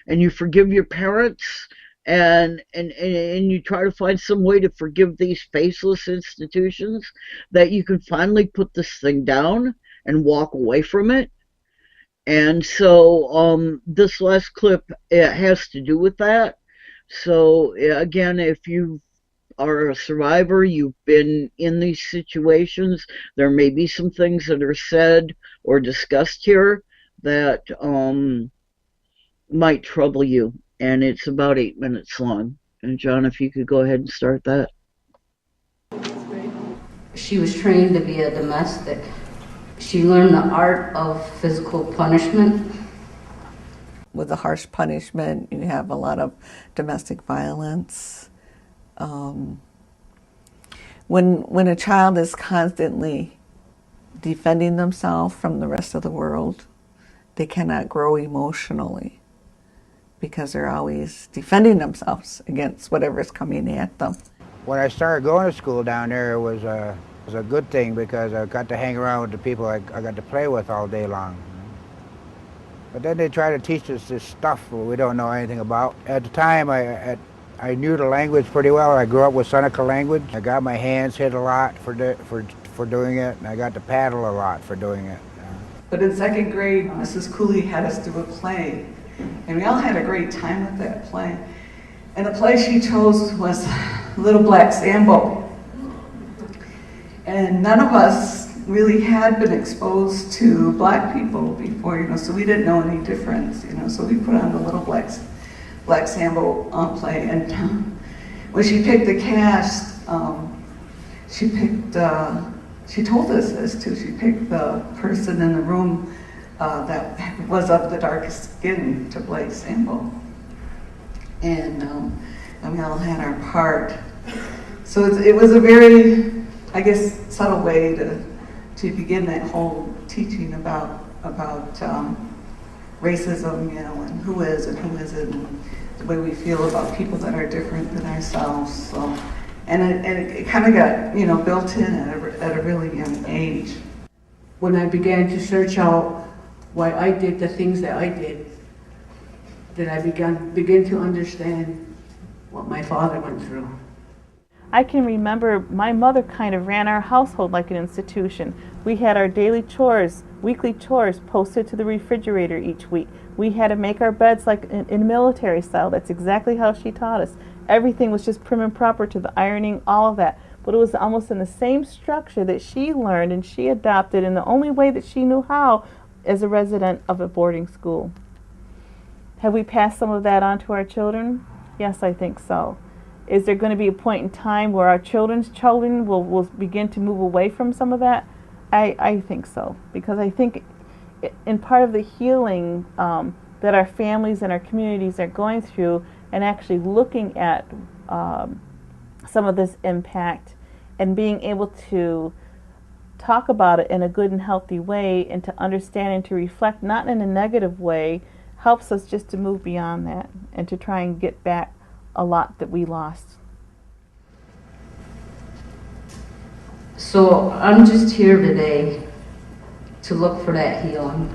and you forgive your parents, and you try to find some way to forgive these faceless institutions, that you can finally put this thing down and walk away from it. And so this last clip, it has to do with that. So again, if you are a survivor, you've been in these situations, there may be some things that are said or discussed here that might trouble you. And it's about 8 minutes long. And John, if you could go ahead and start that. She was trained to be a domestic. She learned the art of physical punishment. With the harsh punishment, you have a lot of domestic violence. When a child is constantly defending themselves from the rest of the world, they cannot grow emotionally because they're always defending themselves against whatever's coming at them. When I started going to school down there, it was a good thing because I got to hang around with the people I got to play with all day long. But then they try to teach us this stuff we don't know anything about. At the time, I knew the language pretty well. I grew up with Seneca language. I got my hands hit a lot for doing it, and I got to paddle a lot for doing it. But in second grade, Mrs. Cooley had us do a play, and we all had a great time with that play. And the play she chose was Little Black Sambo. And none of us really had been exposed to black people before, you know, so we didn't know any difference, you know, so we put on the Little Black Sambo play. And when she picked the cast, she told us this too. She picked the person in the room that was of the darkest skin to play Sambo. And we all had our part. So it was a very, I guess, subtle way to begin that whole teaching about racism, you know, and who is and who isn't, and the way we feel about people that are different than ourselves. So, and it kind of got, you know, built in at a really young age. When I began to search out why I did the things that I did, then I begin to understand what my father went through. I can remember my mother kind of ran our household like an institution. We had our daily chores, weekly chores posted to the refrigerator each week. We had to make our beds like in military style. That's exactly how she taught us. Everything was just prim and proper to the ironing, all of that. But it was almost in the same structure that she learned and she adopted in the only way that she knew how as a resident of a boarding school. Have we passed some of that on to our children? Yes, I think so. Is there going to be a point in time where our children's children will begin to move away from some of that? I think so, because I think in part of the healing that our families and our communities are going through and actually looking at some of this impact and being able to talk about it in a good and healthy way and to understand and to reflect, not in a negative way, helps us just to move beyond that and to try and get back a lot that we lost. So I'm just here today to look for that healing.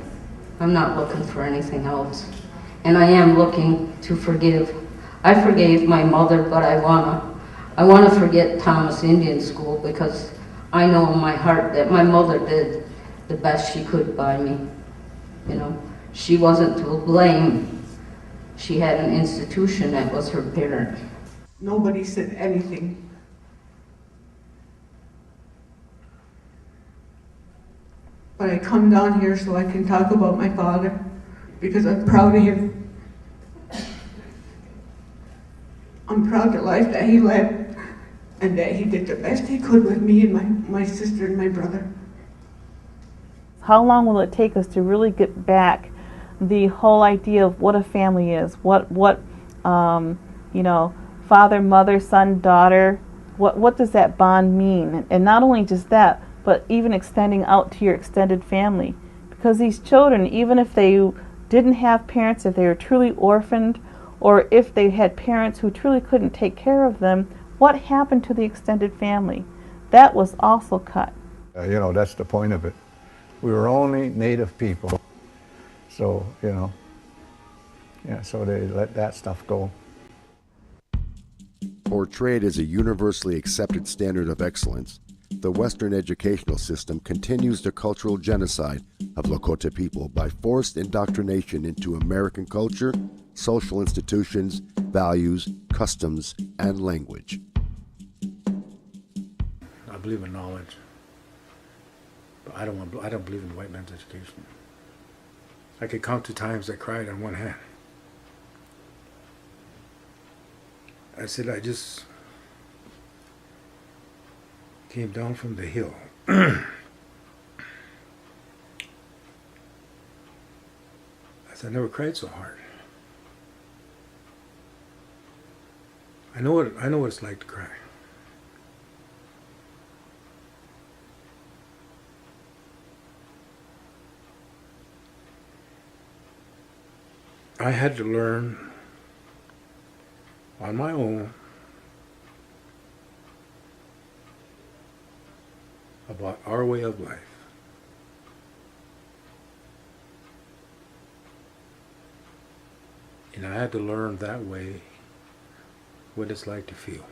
I'm not looking for anything else. And I am looking to forgive. I forgave my mother, but I wanna forget Thomas Indian School, because I know in my heart that my mother did the best she could by me. You know, she wasn't to blame. She had an institution that was her parent. Nobody said anything. But I come down here so I can talk about my father, because I'm proud of him. I'm proud of the life that he led and that he did the best he could with me and my sister and my brother. How long will it take us to really get back the whole idea of what a family is, what you know, father, mother, son, daughter, what does that bond mean? And not only just that, but even extending out to your extended family. Because these children, even if they didn't have parents, if they were truly orphaned, or if they had parents who truly couldn't take care of them, what happened to the extended family? That was also cut. You know, that's the point of it. We were only Native people. So, you know, yeah, so they let that stuff go. Portrayed as a universally accepted standard of excellence, the Western educational system continues the cultural genocide of Lakota people by forced indoctrination into American culture, social institutions, values, customs, and language. I believe in knowledge, but I don't believe in white man's education. I could count the times I cried on one hand. I said, I just came down from the hill. I said, I never cried so hard. I know what it's like to cry. I had to learn on my own about our way of life. And I had to learn that way what it's like to feel,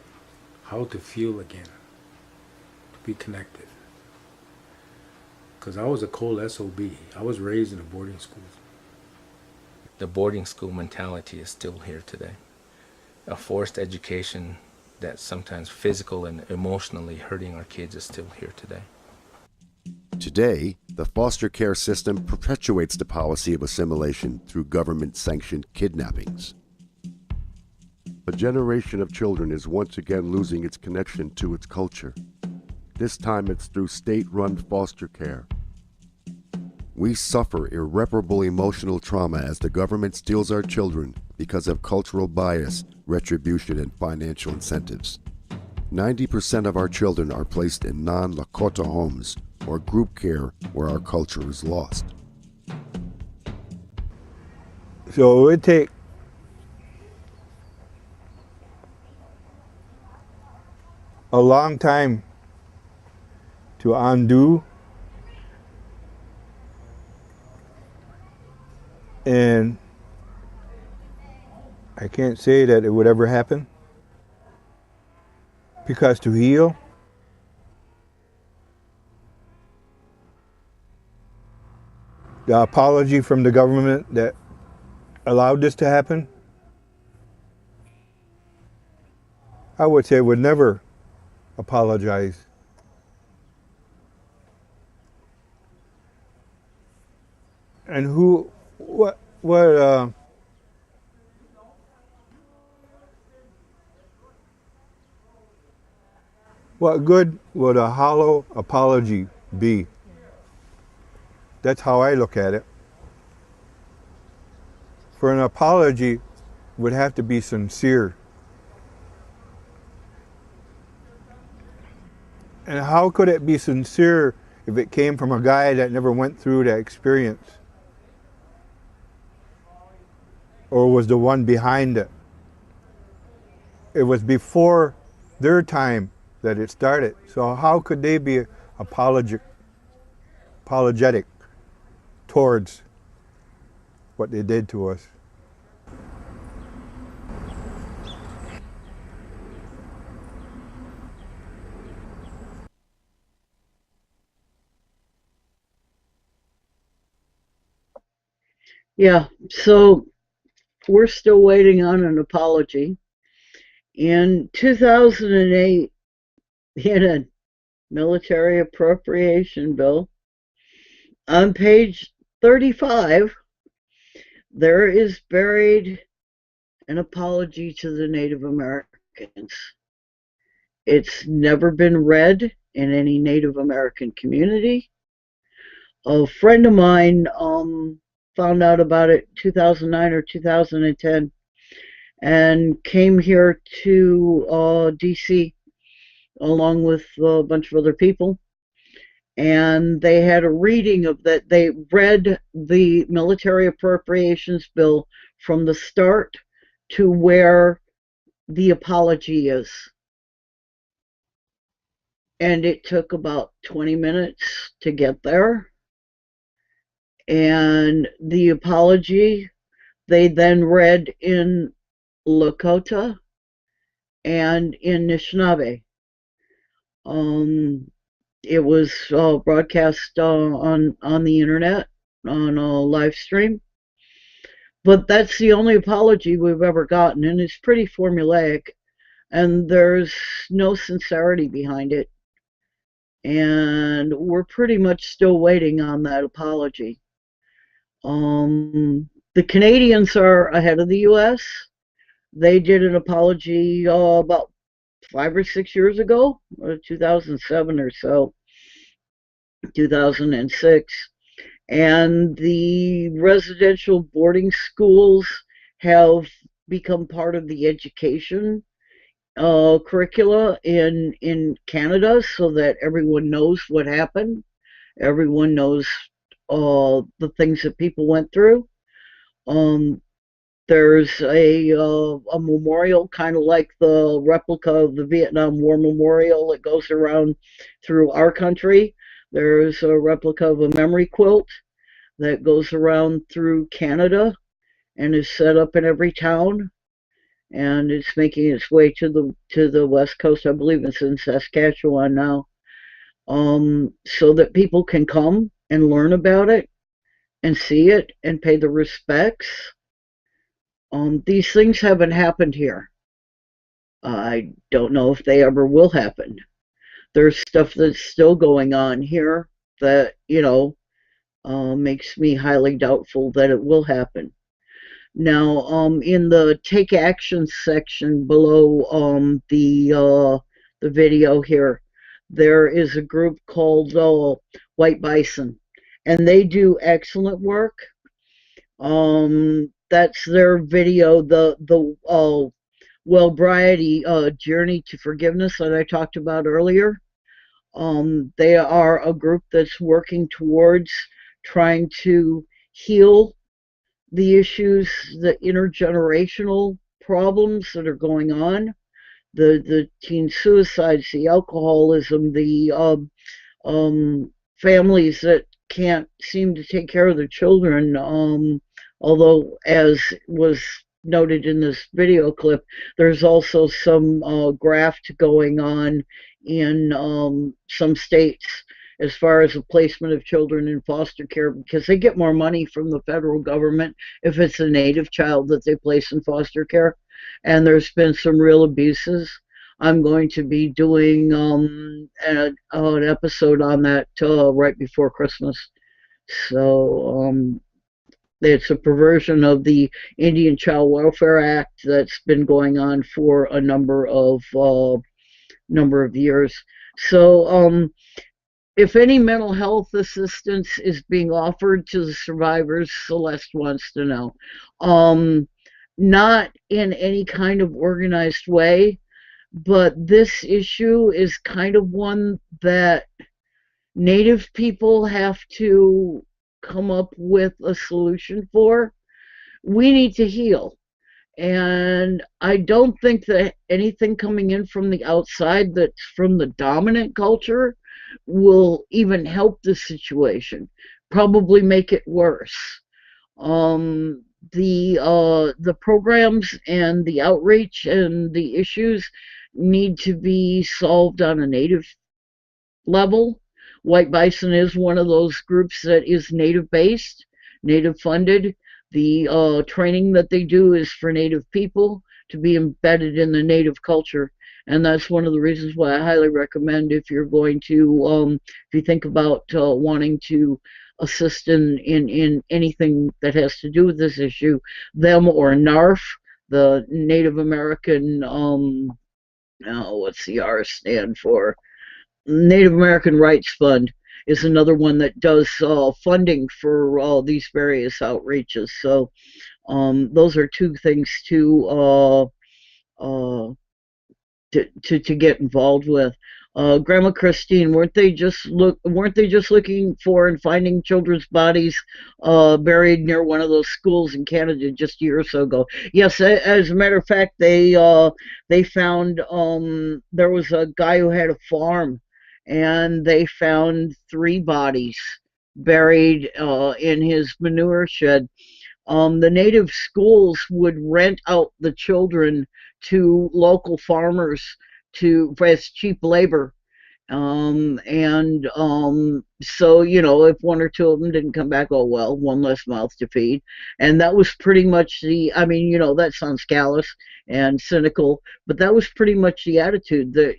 how to feel again, to be connected. Because I was a cold SOB. I was raised in a boarding school. The boarding school mentality is still here today. A forced education that's sometimes physical and emotionally hurting our kids is still here today. Today, the foster care system perpetuates the policy of assimilation through government-sanctioned kidnappings. A generation of children is once again losing its connection to its culture. This time it's through state-run foster care. We suffer irreparable emotional trauma as the government steals our children because of cultural bias, retribution, and financial incentives. 90% of our children are placed in non-Lakota homes or group care where our culture is lost. So it would take a long time to undo, and I can't say that it would ever happen, because to heal, the apology from the government that allowed this to happen, I would say would never apologize. And what good would a hollow apology be? That's how I look at it. For an apology would have to be sincere. And how could it be sincere if it came from a guy that never went through that experience? Or was the one behind it? It was before their time that it started. So how could they be apologetic towards what they did to us? Yeah, so we're still waiting on an apology. In 2008, in a military appropriation bill, on page 35, there is buried an apology to the Native Americans. It's never been read in any Native American community. A friend of mine found out about it 2009 or 2010 and came here to DC along with a bunch of other people. And they had a reading of that. They read the military appropriations bill from the start to where the apology is. And it took about 20 minutes to get there. And the apology, they then read in Lakota and in Anishinaabe. It was broadcast on the internet on a live stream. But that's the only apology we've ever gotten, and it's pretty formulaic, and there's no sincerity behind it. And we're pretty much still waiting on that apology. The Canadians are ahead of the US. They did an apology about 5 or 6 years ago, 2007 or so, 2006. And the residential boarding schools have become part of the education curricula in Canada, so that everyone knows what happened. Everyone knows the things that people went through. There's a memorial, kind of like the replica of the Vietnam War memorial that goes around through our country. There's a replica of a memory quilt that goes around through Canada. and is set up in every town, and it's making its way to the West Coast. I believe it's in Saskatchewan now, so that people can come and learn about it and see it and pay the respects. These things haven't happened here. I don't know if they ever will happen. There's stuff that's still going on here that, makes me highly doubtful that it will happen. Now, in the take action section below the video here, there is a group called White Bison, and they do excellent work. That's their video, the Wellbriety Journey to Forgiveness that I talked about earlier. They are a group that's working towards trying to heal the issues, the intergenerational problems that are going on, the teen suicides, the alcoholism, the families that can't seem to take care of their children. Although, as was noted in this video clip, there's also some graft going on in some states as far as the placement of children in foster care, because they get more money from the federal government if it's a native child that they place in foster care. And there's been some real abuses. I'm going to be doing an episode on that right before Christmas. So it's a perversion of the Indian Child Welfare Act that's been going on for a number of years. So if any mental health assistance is being offered to the survivors, Celeste wants to know. Not in any kind of organized way, but this issue is kind of one that Native people have to come up with a solution for. We need to heal. And I don't think that anything coming in from the outside that's from the dominant culture will even help the situation, probably make it worse. The programs and the outreach and the issues need to be solved on a native level. White Bison is one of those groups that is native based, native funded. The training that they do is for native people to be embedded in the native culture. And that's one of the reasons why I highly recommend, if you're going to, if you think about wanting to assist in anything that has to do with this issue, them or NARF, the Native American, what's the R stand for? Native American Rights Fund is another one that does funding for all these various outreaches. So those are two things to get involved with. Grandma Christine, weren't they just looking for and finding children's bodies buried near one of those schools in Canada just a year or so ago? Yes, as a matter of fact, they found there was a guy who had a farm, and they found 3 bodies buried in his manure shed. The native schools would rent out the children to local farmers as cheap labor. So, if 1 or 2 of them didn't come back, oh well, one less mouth to feed. And that was pretty much that sounds callous and cynical, but that was pretty much the attitude that,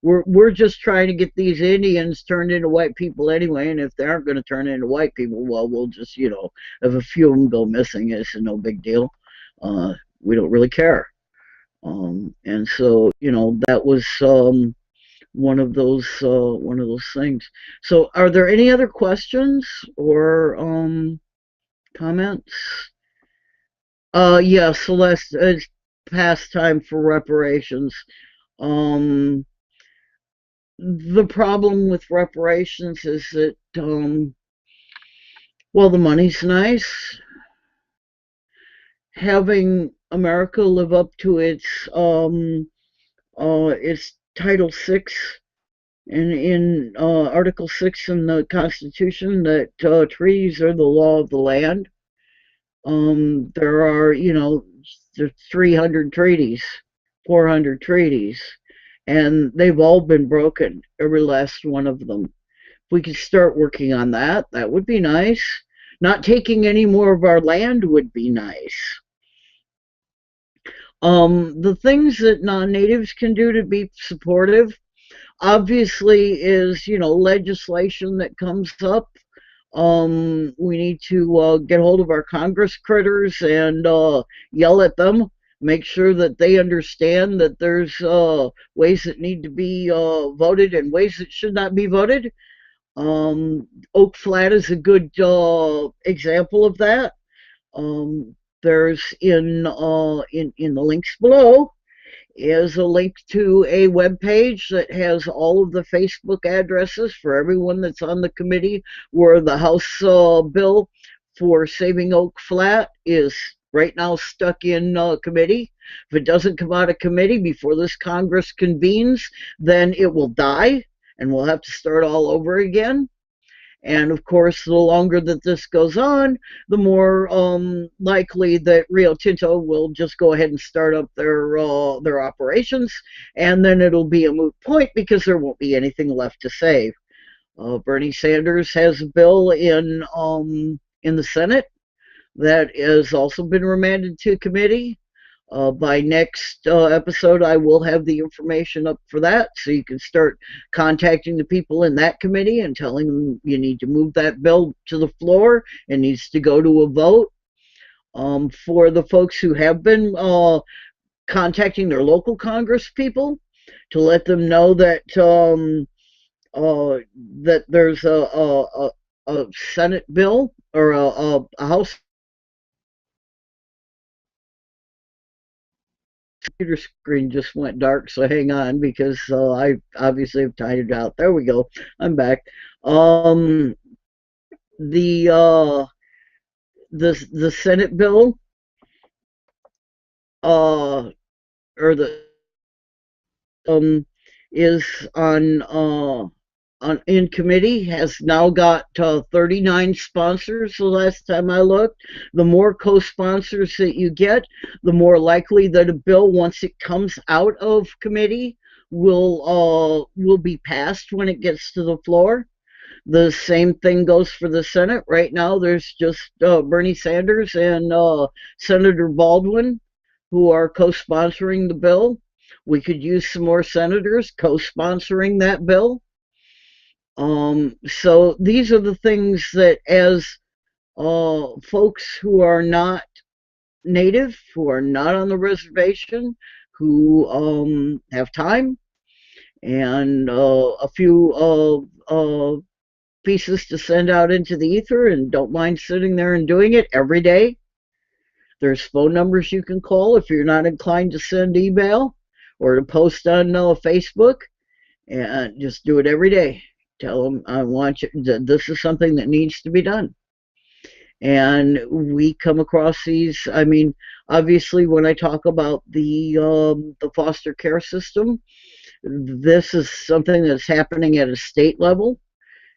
we're just trying to get these Indians turned into white people anyway, and if they aren't going to turn into white people, well, we'll just, if a few of them go missing, it's no big deal. We don't really care. And so, that was one of those things. So are there any other questions or comments? Yeah, Celeste, it's past time for reparations. The problem with reparations is that well, the money's nice. Having America live up to its Title VI in Article 6 in the Constitution, that treaties are the law of the land. There are, there's 300 treaties, 400 treaties, and they've all been broken, every last one of them. If we could start working on that, that would be nice. Not taking any more of our land would be nice. The things that non-natives can do to be supportive, obviously, is, legislation that comes up. We need to get hold of our Congress critters and yell at them, make sure that they understand that there's ways that need to be voted and ways that should not be voted. Oak Flat is a good example of that. There's in the links below is a link to a web page that has all of the Facebook addresses for everyone that's on the committee, where the House bill for saving Oak Flat is right now stuck in committee. If it doesn't come out of committee before this Congress convenes, then it will die and we'll have to start all over again. And of course, the longer that this goes on, the more likely that Rio Tinto will just go ahead and start up their operations, and then it'll be a moot point because there won't be anything left to save. Bernie Sanders has a bill in the Senate that has also been remanded to committee. By next episode, I will have the information up for that, so you can start contacting the people in that committee and telling them you need to move that bill to the floor. It needs to go to a vote. For the folks who have been contacting their local Congress people, to let them know that that there's a Senate bill or a House. Computer screen just went dark, so hang on, because I obviously have timed it out. There we go. I'm back. The the Senate bill, or the is on in committee, has now got 39 sponsors the last time I looked. The more co-sponsors that you get, the more likely that a bill, once it comes out of committee, will be passed when it gets to the floor. The same thing goes for the Senate. Right now, there's just Bernie Sanders and Senator Baldwin who are co-sponsoring the bill. We could use some more senators co-sponsoring that bill. So these are the things that, as folks who are not native, who are not on the reservation, who have time and a few pieces to send out into the ether and don't mind sitting there and doing it every day. There's phone numbers you can call if you're not inclined to send email or to post on Facebook, and just do it every day. Tell them, I want you, this is something that needs to be done. And we come across these, I mean, obviously when I talk about the foster care system, this is something that's happening at a state level.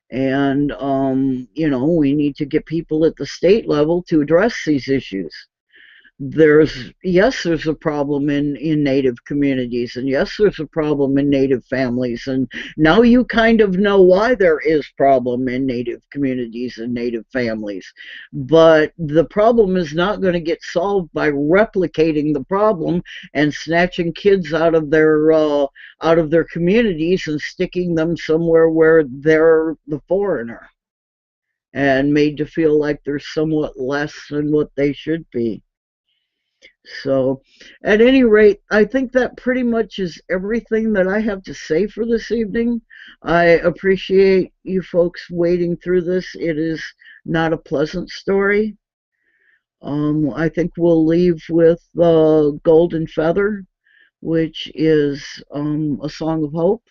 And, we need to get people at the state level to address these issues. There's a problem in native communities, and yes, there's a problem in native families, and now you kind of know why there is problem in native communities and native families. But the problem is not going to get solved by replicating the problem and snatching kids out of their communities and sticking them somewhere where they're the foreigner and made to feel like they're somewhat less than what they should be. So, at any rate, I think that pretty much is everything that I have to say for this evening. I appreciate you folks wading through this. It is not a pleasant story. I think we'll leave with Golden Feather, which is a song of hope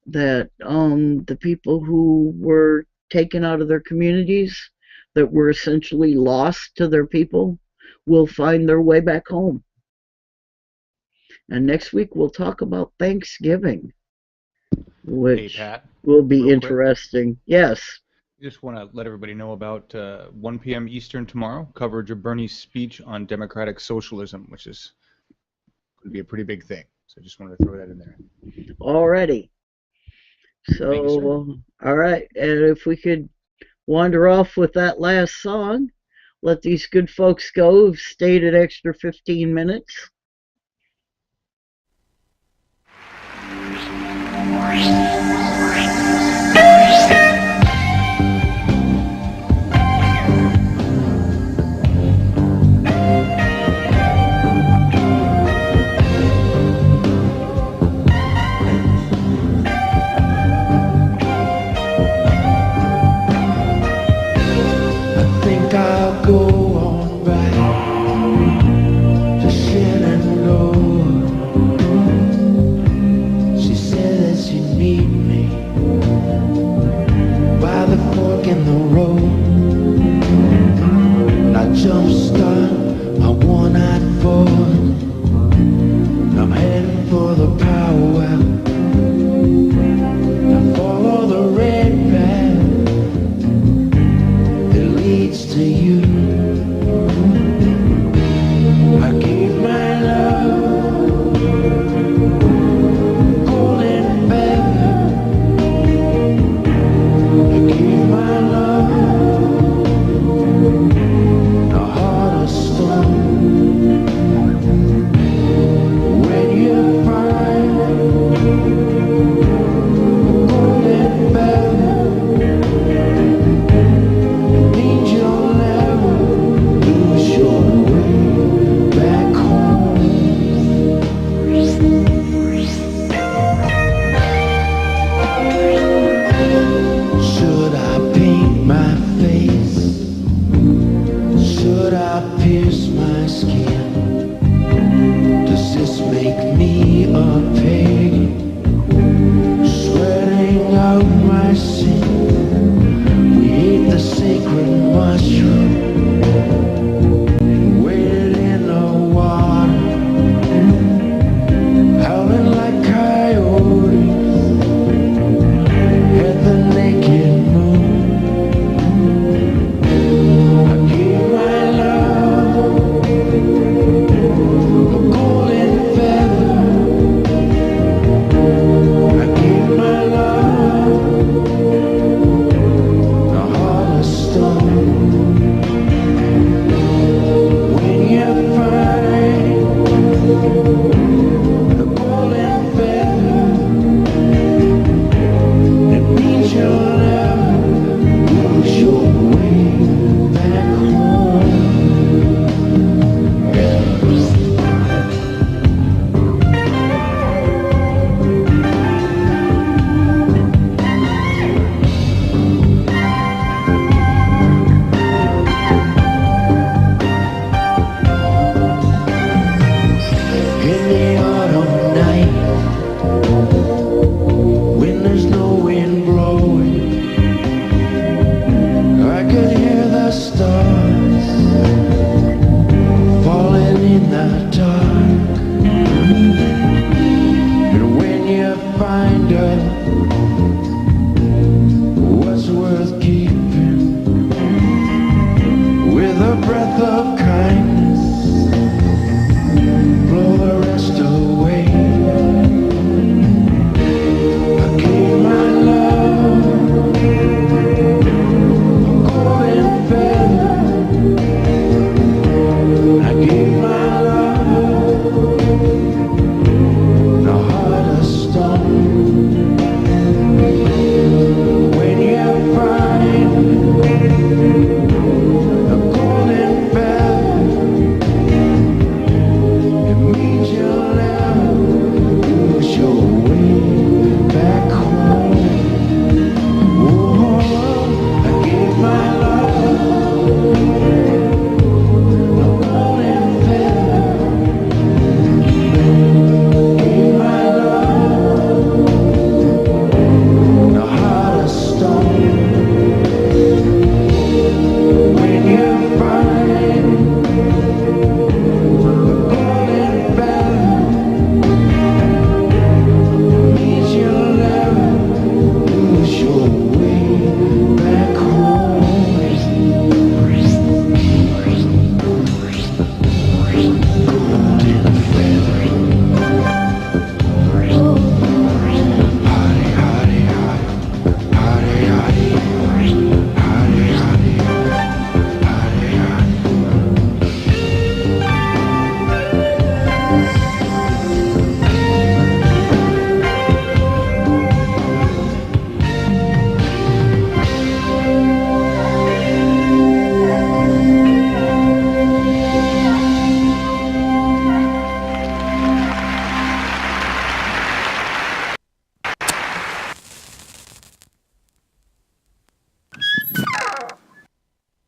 that the people who were taken out of their communities, that were essentially lost to their people, will find their way back home. And next week we'll talk about Thanksgiving, which will be interesting. Yes. Just want to let everybody know about 1 p.m. Eastern tomorrow, coverage of Bernie's speech on democratic socialism, which is going to be a pretty big thing. So I just wanted to throw that in there. Already. So, all right. And if we could wander off with that last song, let these good folks go who've stayed an extra 15 minutes. I'll go on back to Shenandoah. She said that she meet me by the fork in the road. And I jumpstart my one-eyed Ford. I'm heading for the powwow. I follow the red path leads to you. I gave my love golden baby. I gave my love a heart of stone.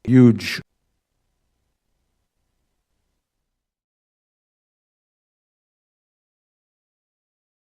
huge